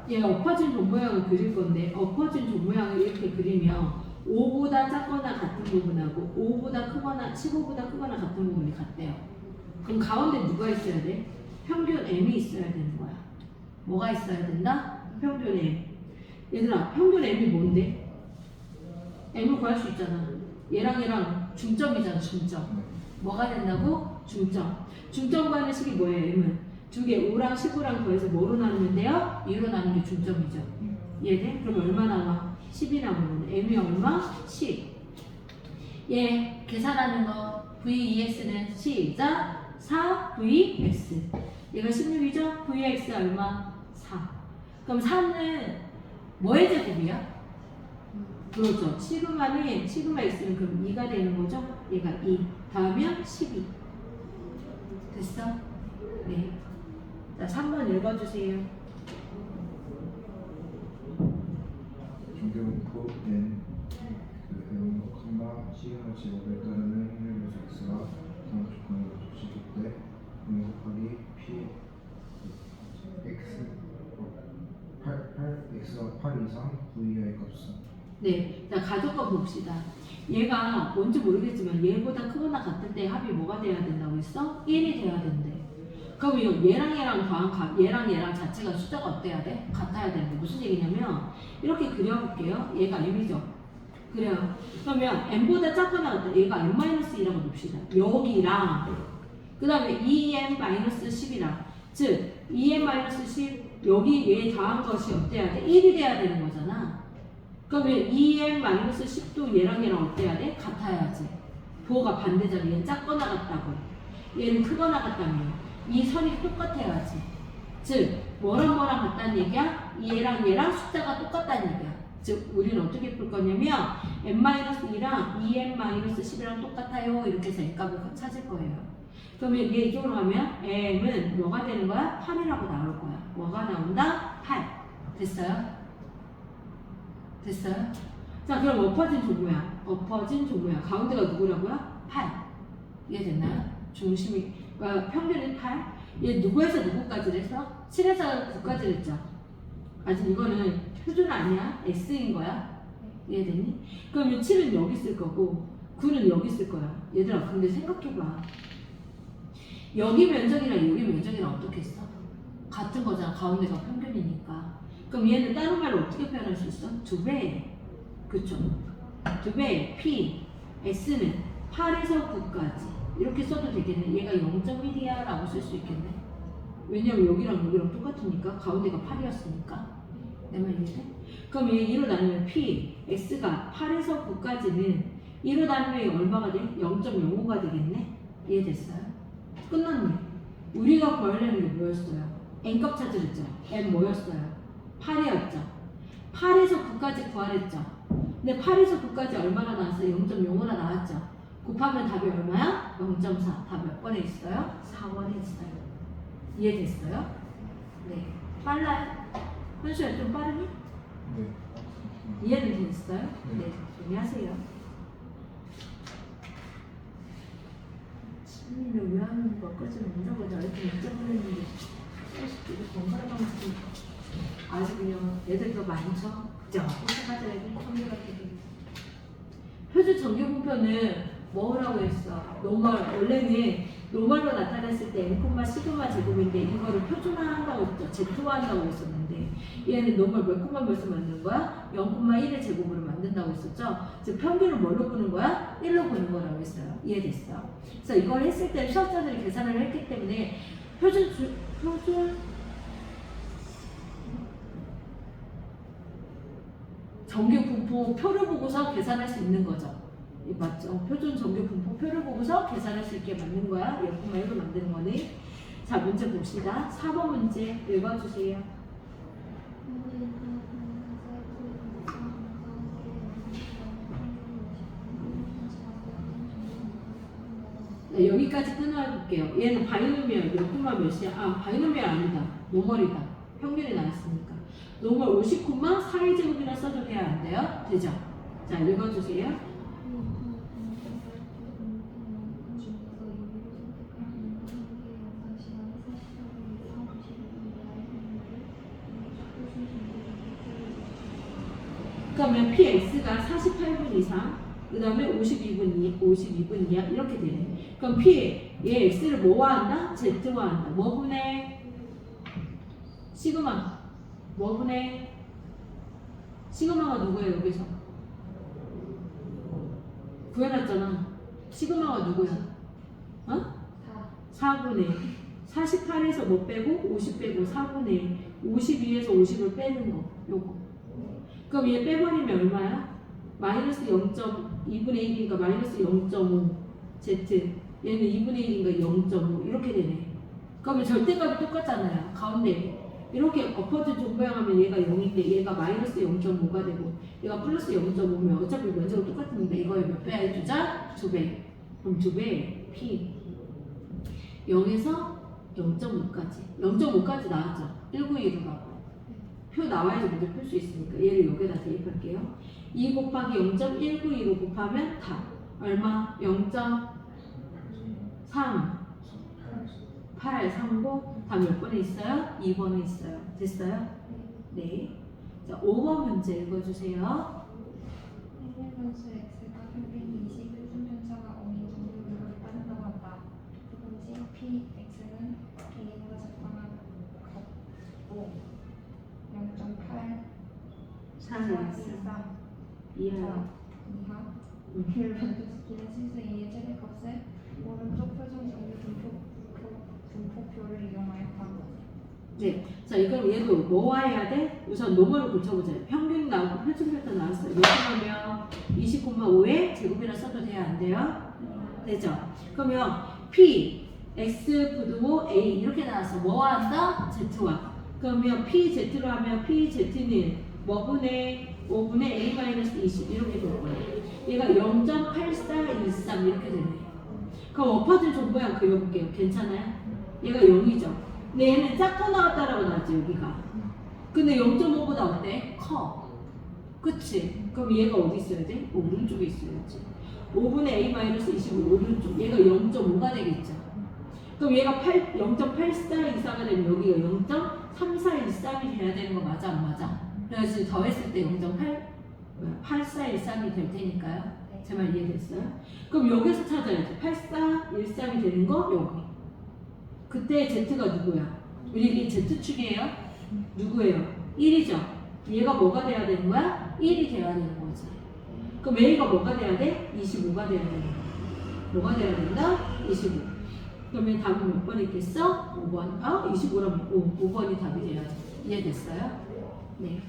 얘 엎어진 조 모양을 그릴 건데 엎어진 조 모양을 이렇게 그리면 5보다 작거나 같은 부분하고 5보다 크거나 15보다 크거나 같은 부분이 같대요. 그럼 가운데 누가 있어야 돼? 평균 m이 있어야 되는 거야. 뭐가 있어야 된다? 평균 m. 얘들아, 평균 m이 뭔데? m을 구할 수 있잖아. 얘랑 중점이잖아. 중점. 뭐가 된다고? 중점. 중점 구하는 식이 뭐예요? m은 두 개, 5랑 15랑 더해서 뭐로 나누면 돼요? 2로 나누는 게 중점이죠. 얘네? 그럼 얼마 나와? 10이 나오는 m이 얼마? 10. 얘 계산하는 거 VEX는 시작 4VX. 얘가 16이죠? VX 얼마? 4. 그럼 4는 뭐의 제곱이야? 그렇죠. 시그마는 시그마 X는 그럼 2가 되는 거죠? 얘가 2. 더하면 12. 됐어? 네. 자, 3번 읽어주세요. 정규분포 n n 시그마 제곱에 따르는 확률 요소 x가 상수권을 조식일 때 n 곱하기 p x 8x가 8 이상 VI의 값은 네, 자 가족과 봅시다. 얘가 뭔지 모르겠지만 얘보다 크거나 같을 때 합이 뭐가 돼야 된다고 했어? 1이 돼야 된대. 그럼 얘랑 더한 값, 얘랑 자체가 숫자가 어때야 돼? 같아야 되는데 무슨 얘기냐면 이렇게 그려볼게요. 얘가 m이죠. 그래요. 그러면 m보다 작거나 같다. 얘가 m-2라고 봅시다. 여기랑 그 다음에 2m-10이랑 즉 2m-10 여기 얘 더한 것이 어때야 돼? 1이 돼야 되는 거잖아. 그러면 2m-10도 얘랑 어때야 돼? 같아야지. 부호가 반대잖아. 얘는 작거나 같다고. 얘는 크거나 같다며. 이 선이 똑같아야지. 즉 뭐랑 같다는 얘기야? 얘랑 숫자가 똑같다는 얘기야. 즉 우리는 어떻게 풀 거냐면 m-2랑 2m-10이랑 똑같아요. 이렇게 해서 N값을 찾을 거예요. 그러면 얘 이쪽으로 가면 m은 뭐가 되는 거야? 8이라고 나올 거야. 뭐가 나온다? 8. 됐어요? 됐어요? 자, 그럼 엎어진 종모양. 엎어진 종모양. 가운데가 누구라고요? 8. 이해됐나요? 중심이, 평균이 8. 얘 누구에서 누구까지 했어? 7에서 9까지 했죠? 아직 이거는 표준 아니야? X인 거야? 이해됐니? 그럼 이 7은 여기 있을 거고 9는 여기 있을 거야. 얘들아, 근데 생각해봐. 여기 면적이랑 여기 면적이랑 어떻게 했어? 같은 거잖아. 가운데가 평균이니까. 그럼 얘는 다른 말로 어떻게 표현할 수 있어? 2배. 그쵸? 2배. P. S는 8에서 9까지. 이렇게 써도 되겠네. 얘가 0.1이야 라고 쓸 수 있겠네. 왜냐면 여기랑 여기랑 똑같으니까. 가운데가 8이었으니까. 내 말 이해돼? 그럼 얘 2로 나누면 P. X가 8에서 9까지는 2로 나누면 얼마가 돼? 0.05가 되겠네. 이해됐어요? 끝났네. 우리가 구하려는 게 뭐였어요? N값 찾으랬죠? N 뭐였어요? 8이었죠? 8에서 9까지 구하랬죠? 근데 8에서 9까지 얼마나 나왔어요? 0.05나 나왔죠? 곱하면 답이 얼마야? 0.4. 답 몇 번에 있어요? 4번에 있어요. 이해됐어요? 네. 빨라요? 현수야 좀 빠르니? 네. 이해는 됐어요? 네. 네. 조용히 하세요. 왜 하는 거 끝을 못 보자. 이렇게 문자보냈는데 이거 번갈아가면서 아주 그냥 애들 더 많죠? 그죠? 호수가자 애들 청계 같은 게 표준 정규분표는 뭐라고 했어? 노멀. 원래는 노멀로 나타냈을 때 n, 시그마 제곱인데 이거를 표준화한다고 했죠. Z화한다고 했었는데 얘는 노멀 몇 콤마 몇을 만드는 거야? 0,1의 제곱으로 만든다고 했었죠. 즉 평균을 뭘로 보는 거야? 1로 보는 거라고 했어요. 이해됐어? 그래서 이걸 했을 때 수학자들이 계산을 했기 때문에 표준 정규 분포 표를 보고서 계산할 수 있는 거죠. 맞죠? 표준 정규 분포 표를 보고서 계산할 수 있게 만든 거야. 0,1로 만드는 거는. 자, 문제 봅시다. 4번 문제 읽어주세요. 네, 여기까지 끊어볼게요. 얘는 바이노미얼 몇 콤마 몇이야? 아, 바이노미얼 아니다. 노멀이다. 평균이 나왔으니까. 노멀 50콤마 4의 제곱이라 써도 돼야 안 돼요? 되죠? 자, 읽어주세요. 그러면 PX가 48분 이상, 그 다음에 52분이야. 이렇게 되네. 그럼 P, 얘 X를 뭐와 한다? Z와 한다. 뭐 분해? 시그마. 뭐 분해? 시그마가 누구예요, 여기서? 구해놨잖아. 시그마가 누구야? 어? 4분의 48에서 뭐 빼고? 50 빼고 4분의 52에서 50을 빼는 거. 요거. 그럼 얘 빼버리면 얼마야? 마이너스 0.2분의 1이니까 마이너스 0.5 Z. 얘는 2분의 1이니까 0.5 이렇게 되네. 그러면 절대값이 똑같잖아요. 가운데 이렇게 엎어진 종모양하면 얘가 0인데 얘가 마이너스 0.5가 되고 얘가 플러스 0.5면 어차피 면적은 똑같으니까 이거에 몇 배 해주자? 2배. 그럼 2배 P 0에서 0.5까지 0.5까지 나왔죠? 1915라고 표 나와야지 먼저 풀 수 있으니까 얘를 여기다 대입할게요. 2 곱하기 0.1925 곱하면 답 얼마? 0.3 839 답 몇 번에 있어요? 2번에 있어요. 됐어요? 네. 자, 5번 문제 읽어주세요. 평균분수 x가 평균 21순편차가 어느 정도를 빠진다고 한다. 그것이 p x는 개인보다 적당한 같고 0.8 4 이하 이하 를 만족시키는 실수 A의 최대값을 오른쪽 표준 정규 분포표를 이용하였다. 네. 자, 이걸 얘도 뭐 해야 돼? 우선 노멀을 고쳐보자. 평균 나오고 표준표도 나왔어요. 몇 콤마면 20,5의 제곱이라 써도 돼야 안 돼요? 되죠? 그러면 P, X, 부등호, A 이렇게 나왔어. 뭐와 한다? Z와. 그러면 PZ로 하면 PZ는 뭐 분의 5분의 A-20 이렇게 될 거예요. 얘가 0.8413 이렇게 되네. 그럼 엎어진 종모양 그려볼게요. 괜찮아요? 얘가 0이죠. 근데 얘는 작고 나왔다라고 나왔지 여기가. 근데 0.5보다 어때? 커. 그치? 그럼 얘가 어디 있어야 돼? 오른쪽에 있어야지. 5분의 a-25 오른쪽. 얘가 0.5가 되겠죠. 그럼 얘가 0.84 이상이 되면 여기가 0.3413이 돼야 되는 거 맞아 안 맞아? 그래서 더했을 때 0.8413이 될 테니까요. 제 말 이해됐어요? 그럼 여기서 찾아야죠. 8413이 되는 거 여기. 그때 z가 누구야? 우리 z축이에요? 누구예요? 1이죠? 얘가 뭐가 돼야 되는 거야? 1이 돼야 되는 거지. 그럼 a가 뭐가 돼야 돼? 25가 돼야 되는 거야. 뭐가 돼야 된다? 25. 그러면 답은 몇 번 있겠어? 5번. 25라면 5번이 답이 돼야지. 이해됐어요? 네.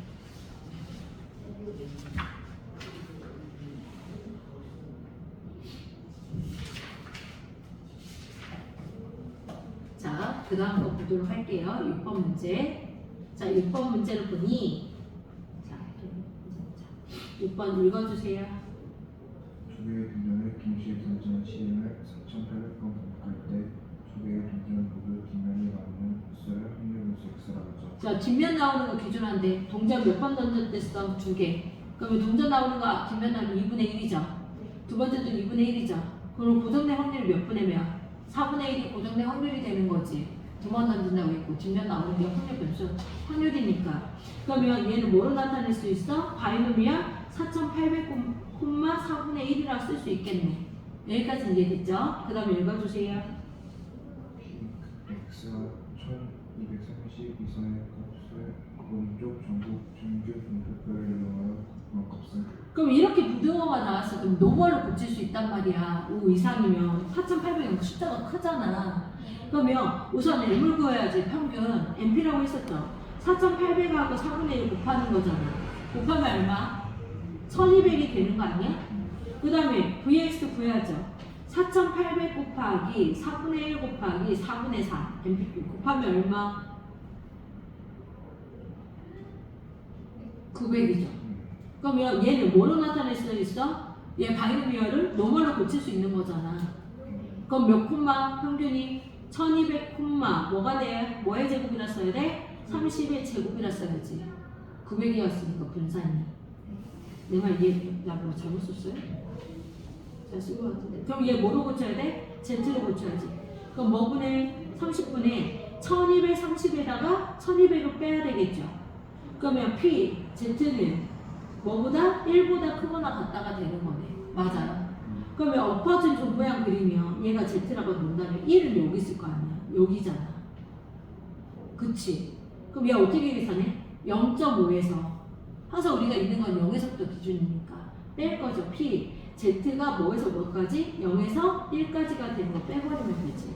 자, 그 다음 거 보도록 할게요. 6번 문제. 자, 6번 문제를 보니, 자, 6번 읽어주세요. 두 개의 뒷면을 동시에 던지는 시름을 4,800번 반복할 때 두 개의 동전 모두 뒷면이 맞는 숫자를 확률분수 x라고 하죠. 자, 뒷면 나오는 거 기준한데, 동전 몇 번 던졌댔어? 2개. 그러면 동전 나오는 거 뒷면 나오면 2분의 1이죠. 두 번째도 2분의 1이죠. 그럼 고정된 확률이 몇 분의 몇? 4분의 1이 고정된 확률이 되는 거지. 두 번 던진다고 했고, 뒷면 나오는 게 확률 변수, 확률이니까. 그러면 얘는 뭐로 나타낼 수 있어? 바이노미얼 4,800,4분의 1이라고 쓸 수 있겠네. 여기까지 이해됐죠? 그 다음에 읽어주세요. x가 1230 이상의 값을 오른쪽 전국 정규 분포표를 이용하여 구한 값은 그럼 이렇게 부등호가 나왔어. 그럼 노멀로 고칠 수 있단 말이야. 5 이상이면 4,800은 숫자가 크잖아. 그러면 우선 M을 구해야지. 평균 MP라고 했었죠. 4,800하고 4분의 1 곱하는 거잖아. 곱하면 얼마? 1,200이 되는 거 아니야? 그 다음에 VX 구해야죠. 4,800 곱하기 4분의 1 곱하기 4분의 4 MPP 곱하면 얼마? 900이죠. 그러면 얘는 뭐로 나타낼 수 있어? 얘 바이노미얼을 노멀로 고칠 수 있는 거잖아. 그럼 몇 콤마? 평균이 1200 콤마 뭐가 돼? 뭐의 제곱이라 써야 돼? 30의 제곱이라 써야지. 900이었으니까 분산이. 내 말 이해? 나 뭐 잘못 썼어요? 잘 쓴 것 같은데. 그럼 얘 뭐로 고쳐야 돼? Z로 고쳐야지. 그럼 뭐분의 30분의 1230에다가 1200을 빼야 되겠죠. 그러면 P, Z는 뭐보다 1보다 크거나 같다가 되는 거네. 맞아요. 그러면 엎어진 조 모양 그리면 얘가 Z라고 본다면 1은 여기 있을 거 아니야. 여기잖아. 그치? 그럼 얘 어떻게 계산해? 0.5에서 항상 우리가 있는 건 0에서부터 기준이니까 뺄 거죠. P, Z가 뭐에서 뭐까지? 0에서 1까지가 되는 거 빼버리면 되지.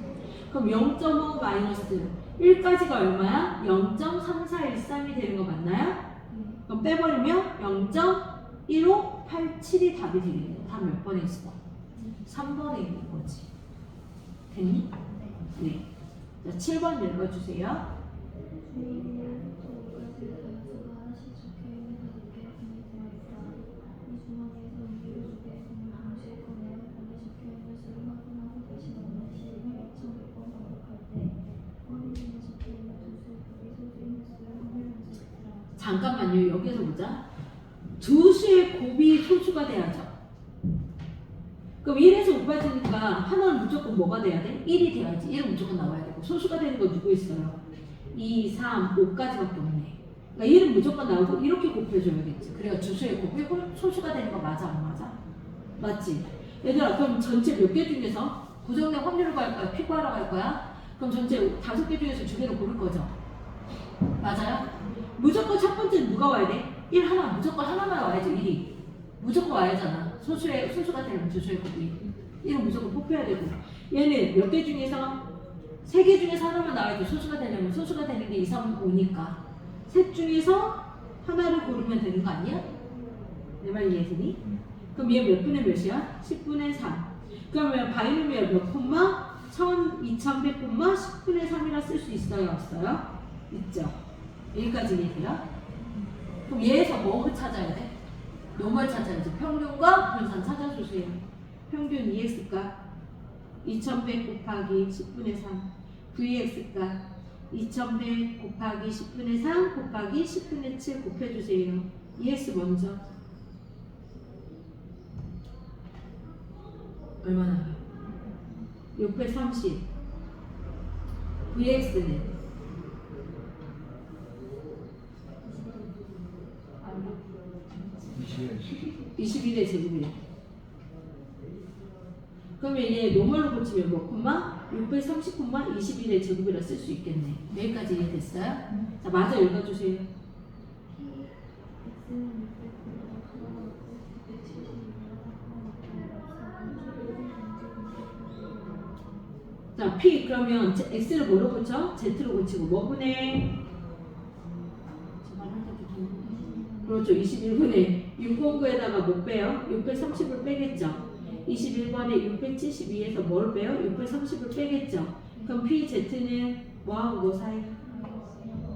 그럼 0.5 마이너스 1까지가 얼마야? 0.3413이 되는 거 맞나요? 그럼 빼버리면 0.1587이 답이 되겠네. 답 몇 번에 있어? 3번에 있는 거지. 됐니? 네. 자, 7번 읽어주세요. 잠깐만요. 여기서 보자. 두 수의 곱이 소수가 돼야죠. 그럼 1에서 5 빠지니까 하나는 무조건 뭐가 돼야 돼? 1이 돼야지. 1은 무조건 나와야 되고. 소수가 되는 거 누구 있어요? 2, 3, 5까지밖에 없네. 그러니까 1은 무조건 나오고 이렇게 곱해줘야겠지. 그래야 두 수의 곱이 소수가 되는 거 맞아 안 맞아? 맞지? 얘들아 그럼 전체 몇 개 중에서 고정된 확률을 갈 거야? 피 구하러 갈 거야? 그럼 전체 5개 중에서 2개를 고를 거죠? 맞아요? 무조건 첫 번째는 누가 와야 돼? 1 하나, 무조건 하나만 와야지. 1이 무조건 와야잖아. 소수가 되면 두 수의 곱이 1은 무조건 뽑혀야 되고, 얘는 몇 개 중에서 3개 중에서 하나만 나와야지. 소수가 되려면 소수가 되는 게 2, 3, 5니까 셋 중에서 하나를 고르면 되는 거 아니야? 내 말 이해되니? 그럼 얘 몇 분의 몇이야? 10분의 3. 그러면 바이노미얼 몇 콤마? 2100 콤마 10분의 3이라 쓸 수 있어요? 없어요? 있죠. 여기까지 이해돼요? 그럼 얘에서 뭐를 찾아야 돼? 노멀 찾아야지. 평균과 분산 찾아주세요. 평균 EX가 2100 곱하기 10분의 3 VX가 2100 곱하기 10분의 3 곱하기 10분의 7 곱해주세요. ES 먼저. 얼마나? 630. VX는 21의 제곱이래. 그러면 얘 노멀로 고치면 몇 콤마? 630 콤마 21의 제곱이라 쓸 수 있겠네. 여기까지 이해됐어요? 자, 마저 읽어주세요. 자, P 그러면 X를 뭐로 고쳐? Z로 고치고 뭐 분해? 그렇죠. 21분에 609에다가 못 빼요? 630을 빼겠죠. 21번에 672에서 뭘 빼요? 630을 빼겠죠. 그럼 PZ는 뭐하고 뭐 사이?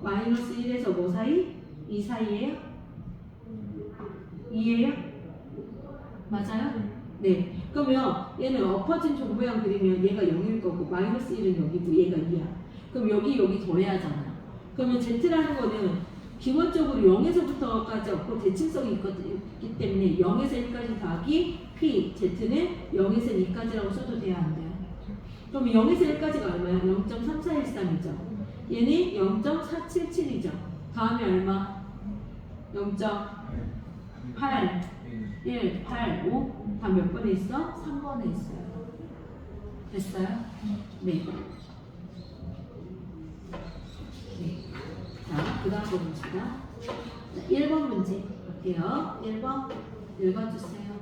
마이너스 1에서 뭐 사이? 2 사이에요? 2예요? 맞아요? 네. 그러면 얘는 엎어진 종모양 그리면 얘가 0일 거고 마이너스 1은 여기고 얘가 2야. 그럼 여기 더해야 하잖아. 그러면 Z라는 거는 기본적으로 0에서부터까지 없고 대칭성이 있기 때문에 0에서 1까지 더하기 P, Z는 0에서 2까지라고 써도 돼야 안 돼요? 그럼 0에서 1까지가 얼마야? 0.3413이죠. 얘는 0.477이죠. 다음에 얼마? 0.8 1, 8, 5. 다 몇 번에 있어? 3번에 있어요. 됐어요? 네. 네. 자, 그 다음 거 봅시다. 자, 1번 문제 볼게요. 1번 읽어주세요.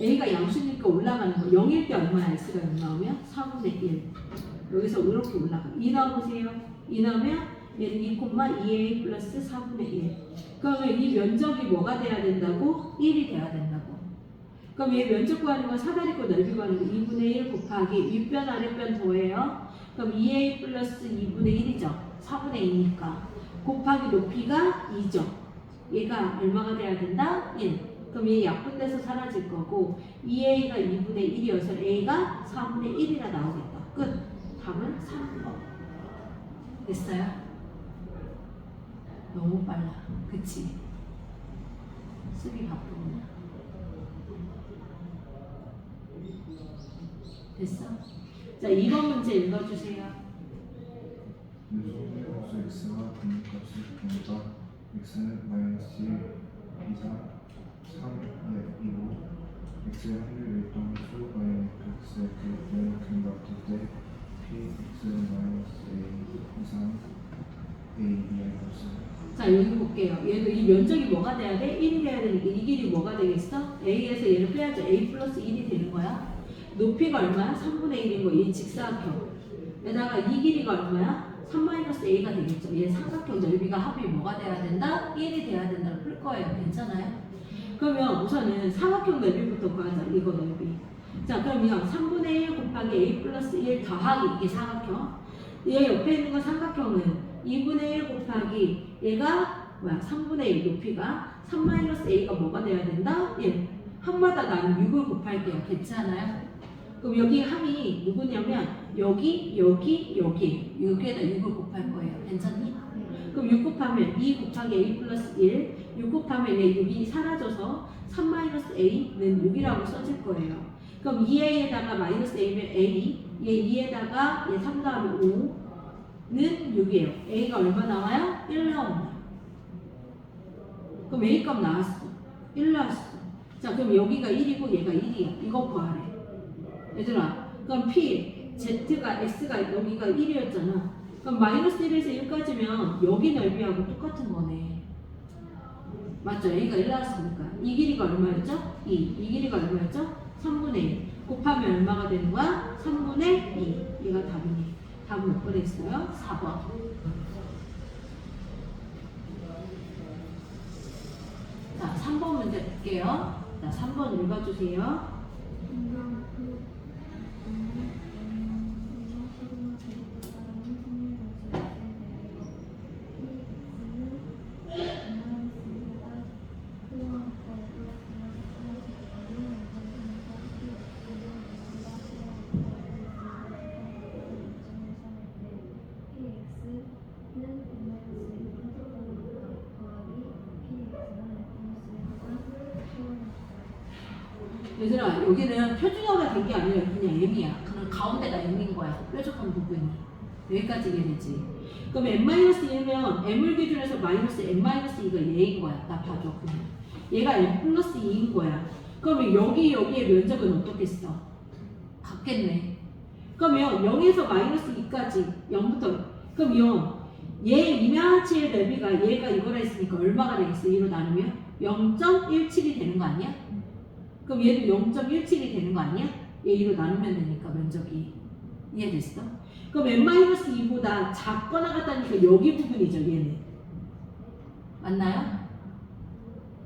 A가 양수니까 올라가는 거. 0일 때 얼마야? X가 0 나오면 4분의 1. 여기서 이렇게 올라가. 2 나오세요. 2 나오면 얘는 2,2a 플러스 4분의 1. 그러면 이 면적이 뭐가 돼야 된다고? 1이 돼야 된다고. 그럼 얘 면적 구하는 건 사다리꼴 넓이 구하는 거 2분의 1 곱하기 윗변 아랫변 더해요. 그럼 2a 플러스 2분의 1이죠. 4분의 2니까. 곱하기 높이가 2죠. 얘가 얼마가 돼야 된다? 1. 그럼 얘 약분돼서 사라질 거고 2a가 2분의 1이어서 a가 4분의 1이라 나오겠다. 끝. 답은 3번. 됐어요? 너무 빨라. 그치? 수비 바쁘구나. 됐어? 자, 2번 문제 읽어주세요. 요소수 x가 분모값을 구하다 x는 마이너스 1, 2, 3, 2로 x의 확률 일동수 x의 그는 같을 때 p x는 마이너스 a 이상 a 이하의 것을. 자, 여기 볼게요. 얘도 이 면적이 뭐가 돼야 돼? 1이 돼야 되니까 이 길이 뭐가 되겠어? a에서 얘를 빼야죠. a 플러스 1이 되는 거야. 높이가 얼마야? 3분의 1인 거. 얘 직사각형. 게다가 이 길이가 얼마야? 3-a가 되겠죠. 얘 삼각형 넓이가 합이 뭐가 돼야 된다? 1이 돼야 된다고 풀 거예요. 괜찮아요? 그러면 우선은 삼각형 넓이부터 구하자. 이거 넓이. 자, 그러면 3분의 1 곱하기 a 플러스 1 더하기 이게 사각형. 얘 옆에 있는 거 삼각형은 2분의 1 곱하기 얘가 뭐야? 3분의 1 높이가 3-a가 뭐가 돼야 된다? 1. 항마다 나는 6을 곱할게요. 괜찮아요? 그럼 여기 합이 누구냐면 여기 6에다 6을 곱할 거예요. 괜찮니? 그럼 6 곱하면 2 곱하기 a 플러스 1 6 곱하면 얘 6이 사라져서 3-a는 6이라고 써질 거예요. 그럼 2a에다가 마이너스 a면 a 얘 2에다가 얘 3 더하면 5는 6이에요. a가 얼마 나와요? 1 나온다. 그럼 a 값 나왔어. 1 나왔어. 자, 그럼 여기가 1이고 얘가 1이야. 이거 구하래. 얘들아, 그럼 P, Z가, X가 여기가 1이었잖아. 그럼 마이너스 1에서 1까지면 여기 넓이하고 똑같은 거네. 맞죠? A가 1 나왔으니까. 이 길이가 얼마였죠? 2. 이 길이가 얼마였죠? 3분의 1. 곱하면 얼마가 되는 거야? 3분의 2. 얘가 답이네. 답은 몇 번에 있어요? 4번. 자, 3번 문제 볼게요. 자, 3번 읽어주세요. 얘들아 여기는 표준어가 된 게 아니라 그냥 M이야. 그냥 가운데가 M인 거야. 뾰족한 부분이. 여기까지 이해되지? 그럼 n-1면 m을 기준해서 마이너스 n-2가 얘인 거야. 나 봐줘 그냥. 얘가 n 플러스 2인 거야. 그러면 여기의 면적은 어떻겠어? 같겠네. 그러면 0에서 마이너스 2까지 0부터 그럼 0. 얘 이면하치의 대비가 얘가 이거라 했으니까 얼마가 되겠어? 2로 나누면 0.17이 되는 거 아니야? 그럼 얘도 0.17이 되는 거 아니야? 얘 2로 나누면 되니까 면적이. 이해됐어? 그럼 n-2보다 작거나 같다니까 여기 부분이죠 얘는. 맞나요?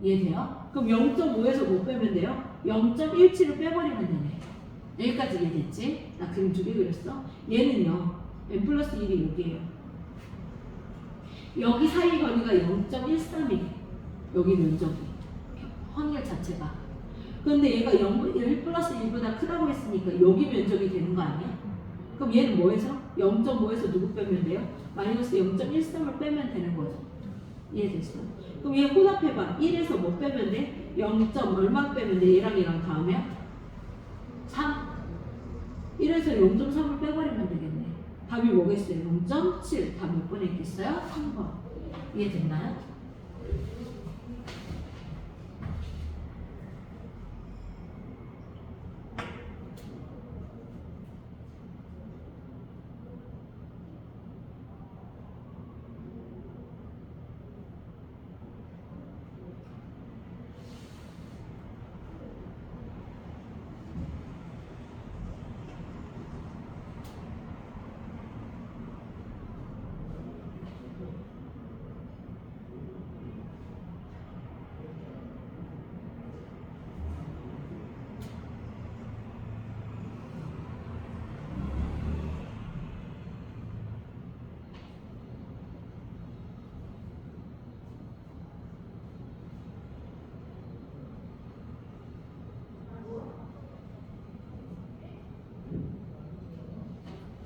이해돼요? 그럼 0.5에서 뭐 빼면 돼요? 0.17을 빼버리면 되네. 여기까지 이해됐지? 나 그림 2개 그렸어? 얘는요 n 플러스 1이 여기에요. 여기 사이 거리가 0.13이래. 여기 면적이 확률 자체가. 근데 얘가 1 플러스 1보다 크다고 했으니까 여기 면적이 되는 거 아니야? 그럼 얘는 뭐에서? 0.5에서 누구 빼면 돼요? 마이너스 0.13을 빼면 되는 거죠. 이해됐어? 그럼 얘 혼합해봐. 1에서 뭐 빼면 돼? 0. 얼마 빼면 돼? 얘랑 다음에 3. 1에서 0.3을 빼버리면 되겠네. 답이 뭐겠어요? 0.7. 답 몇 번 했겠어요? 3번. 이해됐나요?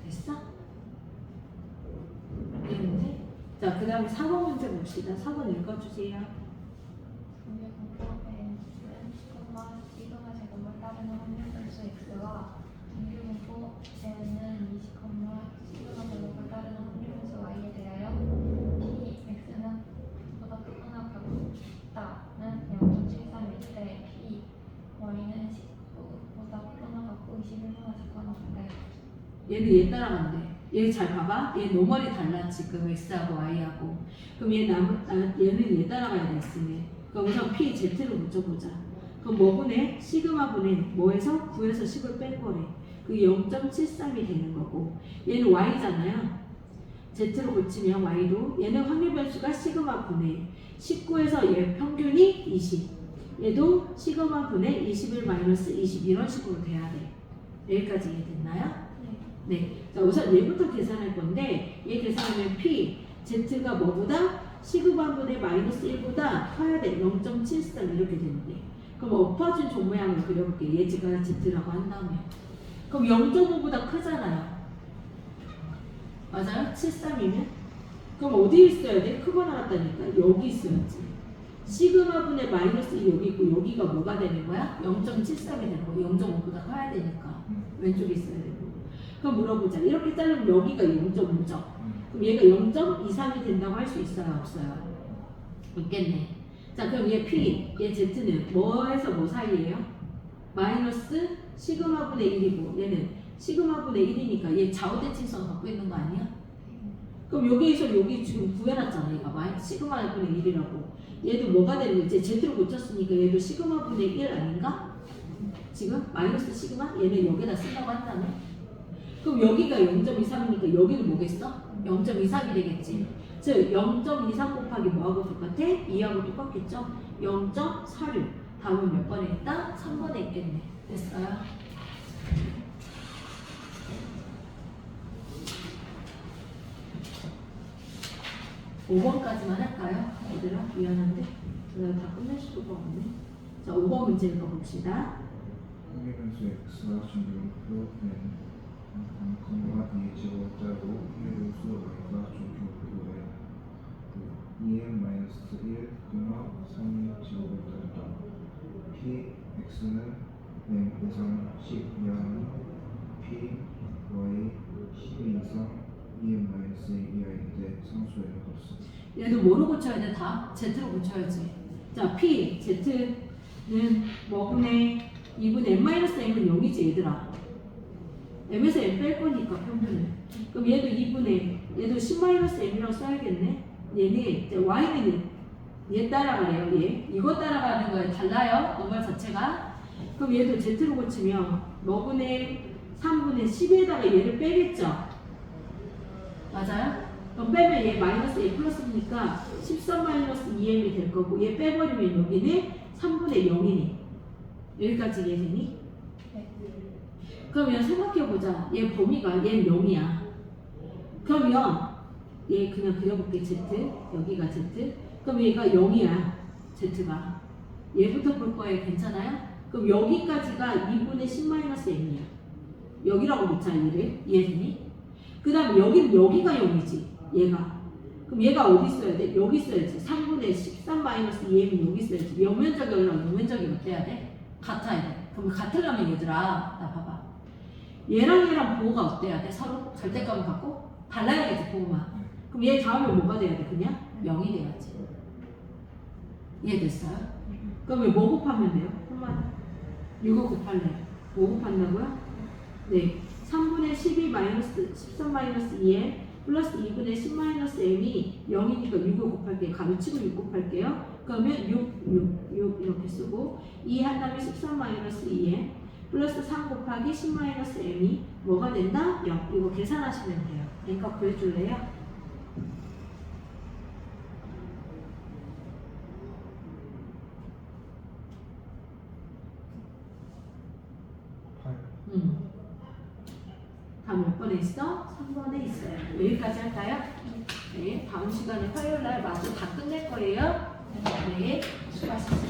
됐어? 됐는데? 자, 그 다음에 4번 문제 봅시다. 4번 읽어주세요. 분류 공법에 시그마 제곱을 따르는 확률 변수 x와 분류 공법에는 이 시그마 제곱을 따르는 확률 변수 y에 대하여 p x는 보다 크거나 같다는 0.73일 때 p y는 19보다 크거나 같고 21보다 작거나 같다. 얘는 얘 따라간대. 얘 잘 봐봐. 얘 노멀이 달라 지금 x하고 y하고. 그럼 얘는 얘 따라가야 되겠으네. 그럼 우선 p, z로 붙여보자. 그럼 뭐분의? 시그마분의 뭐에서? 9에서 10을 뺄 거래. 그게 0.73이 되는 거고. 얘는 y잖아요. z로 붙이면 y도. 얘는 확률 변수가 시그마분의 19에서 얘 평균이 20. 얘도 시그마분의 21 마이너스 20 이런 식으로 돼야 돼. 여기까지 이해됐나요? 네. 자, 우선 얘부터 계산할 건데 얘 계산하면 P, Z가 뭐보다? 시그마분의 마이너스 1보다 커야 돼. 0.73 이렇게 되는데 그럼 엎어진 종 모양을 그려볼게. 얘가 Z라고 한 다음에 그럼 0.5보다 크잖아요. 맞아요? 73이면? 그럼 어디에 있어야 돼? 크거나 같다니까 여기 있어야지. 시그마분의 마이너스 1 여기 있고 여기가 뭐가 되는 거야? 0.73이 되는 거야. 0.5보다 커야 되니까 왼쪽에 있어야 되고. 그럼 물어보자. 이렇게 자르면 여기가 0.5죠. 그럼 얘가 0.23이 된다고 할 수 있어요? 없어요? 있겠네. 자, 그럼 얘 P, 얘 Z는 뭐에서 뭐 사이예요? 마이너스 시그마분의 1이고 얘는 시그마분의 1이니까 얘 좌우대칭성 갖고 있는 거 아니야? 그럼 여기에서 여기 지금 구해놨잖아. 얘가 시그마분의 1이라고. 얘도 뭐가 되는 거지? Z로 붙였으니까 얘도 시그마분의 1 아닌가? 지금 마이너스 시그마? 얘는 여기다 쓴다고 한다네. 그럼 여기가 0.23이니까 여기는 뭐겠어? 0.23이 되겠지. 즉 0.23 곱하기 뭐하고 똑같아? 2하고 똑같겠죠? 0.46. 답은 몇 번에 있다? 3번에 있겠네. 됐어요? (5번까지만) 할까요? 얘들아 미안한데 내가 다 끝낼 수가 없네. 자, 5번 문제 읽어봅시다. 확률 변수 x와 정규목표 n 컴마 2의 제곱자로 확률 변수 y가 정규목표에 2n-1, 3의 제곱을 따른다. p x는 이상 2n 마이너스 이하인데 상수의 값은 얘도 뭐로 고쳐야 돼? 다 z로 고쳐야지. 자, p z는 뭐분의 2분의 n-m은 0이지 얘들아. m에서 n 뺄 거니까 평균을. 그럼 얘도 2분의 얘도 10-m이라고 써야겠네. 얘는 이제 y는 얘 따라가요. 얘 이거 따라가는 거에 달라요. 넘발 자체가. 그럼 얘도 z로 고치면 뭐분의 3분의 10에다가 얘를 빼겠죠. 맞아요? 그럼 빼면 얘 마이너스 a 플러스니까 13 마이너스 2m이 될 거고 얘 빼버리면 여기는 3분의 0이니 여기까지 이해되니? 그러면 생각해보자. 얘 범위가 얘는 0이야. 그러면 얘 그냥 그려볼게. z 여기가 z. 그럼 얘가 0이야. z가. 얘부터 볼 거예요. 괜찮아요? 그럼 여기까지가 2분의 10-m이야. 여기라고 놓자 얘를. 이해되니? 그 다음에 여기가 0이지. 얘가. 그럼 얘가 어디 있어야 돼? 여기 있어야지. 3분의 13-2m이 여기 있어야지. 옆면적이랑 옆면적이 어때야 돼? 같아야 돼. 그럼 같으려면 얘들아, 나 봐봐. 얘랑 보호가 어때야 돼? 서로 절대감을 갖고 달라야겠지 보호만. 그럼 얘 다음에 뭐가 돼야 돼? 그냥 0이 돼야지. 이해됐어요? 그러면 뭐 곱하면 돼요? 한마디. 이거 곱할래요. 뭐 곱한다고요? 네. 3분의 13-2m 플러스 2분의 10-m이 0이니까 6을 곱할게요. 가로치고 6 곱할게요. 그러면 6 이렇게 쓰고 2 한 다음에 13-2m 플러스 3 곱하기 10-m이 뭐가 된다? 0. 이거 계산하시면 돼요. 그러니까 구해줄래요? 다 몇 번에 있어? 3번에 있어요. 여기까지 할까요? 네. 다음 시간에 화요일 날 마저 다 끝낼 거예요. 네. 수고하셨습니다.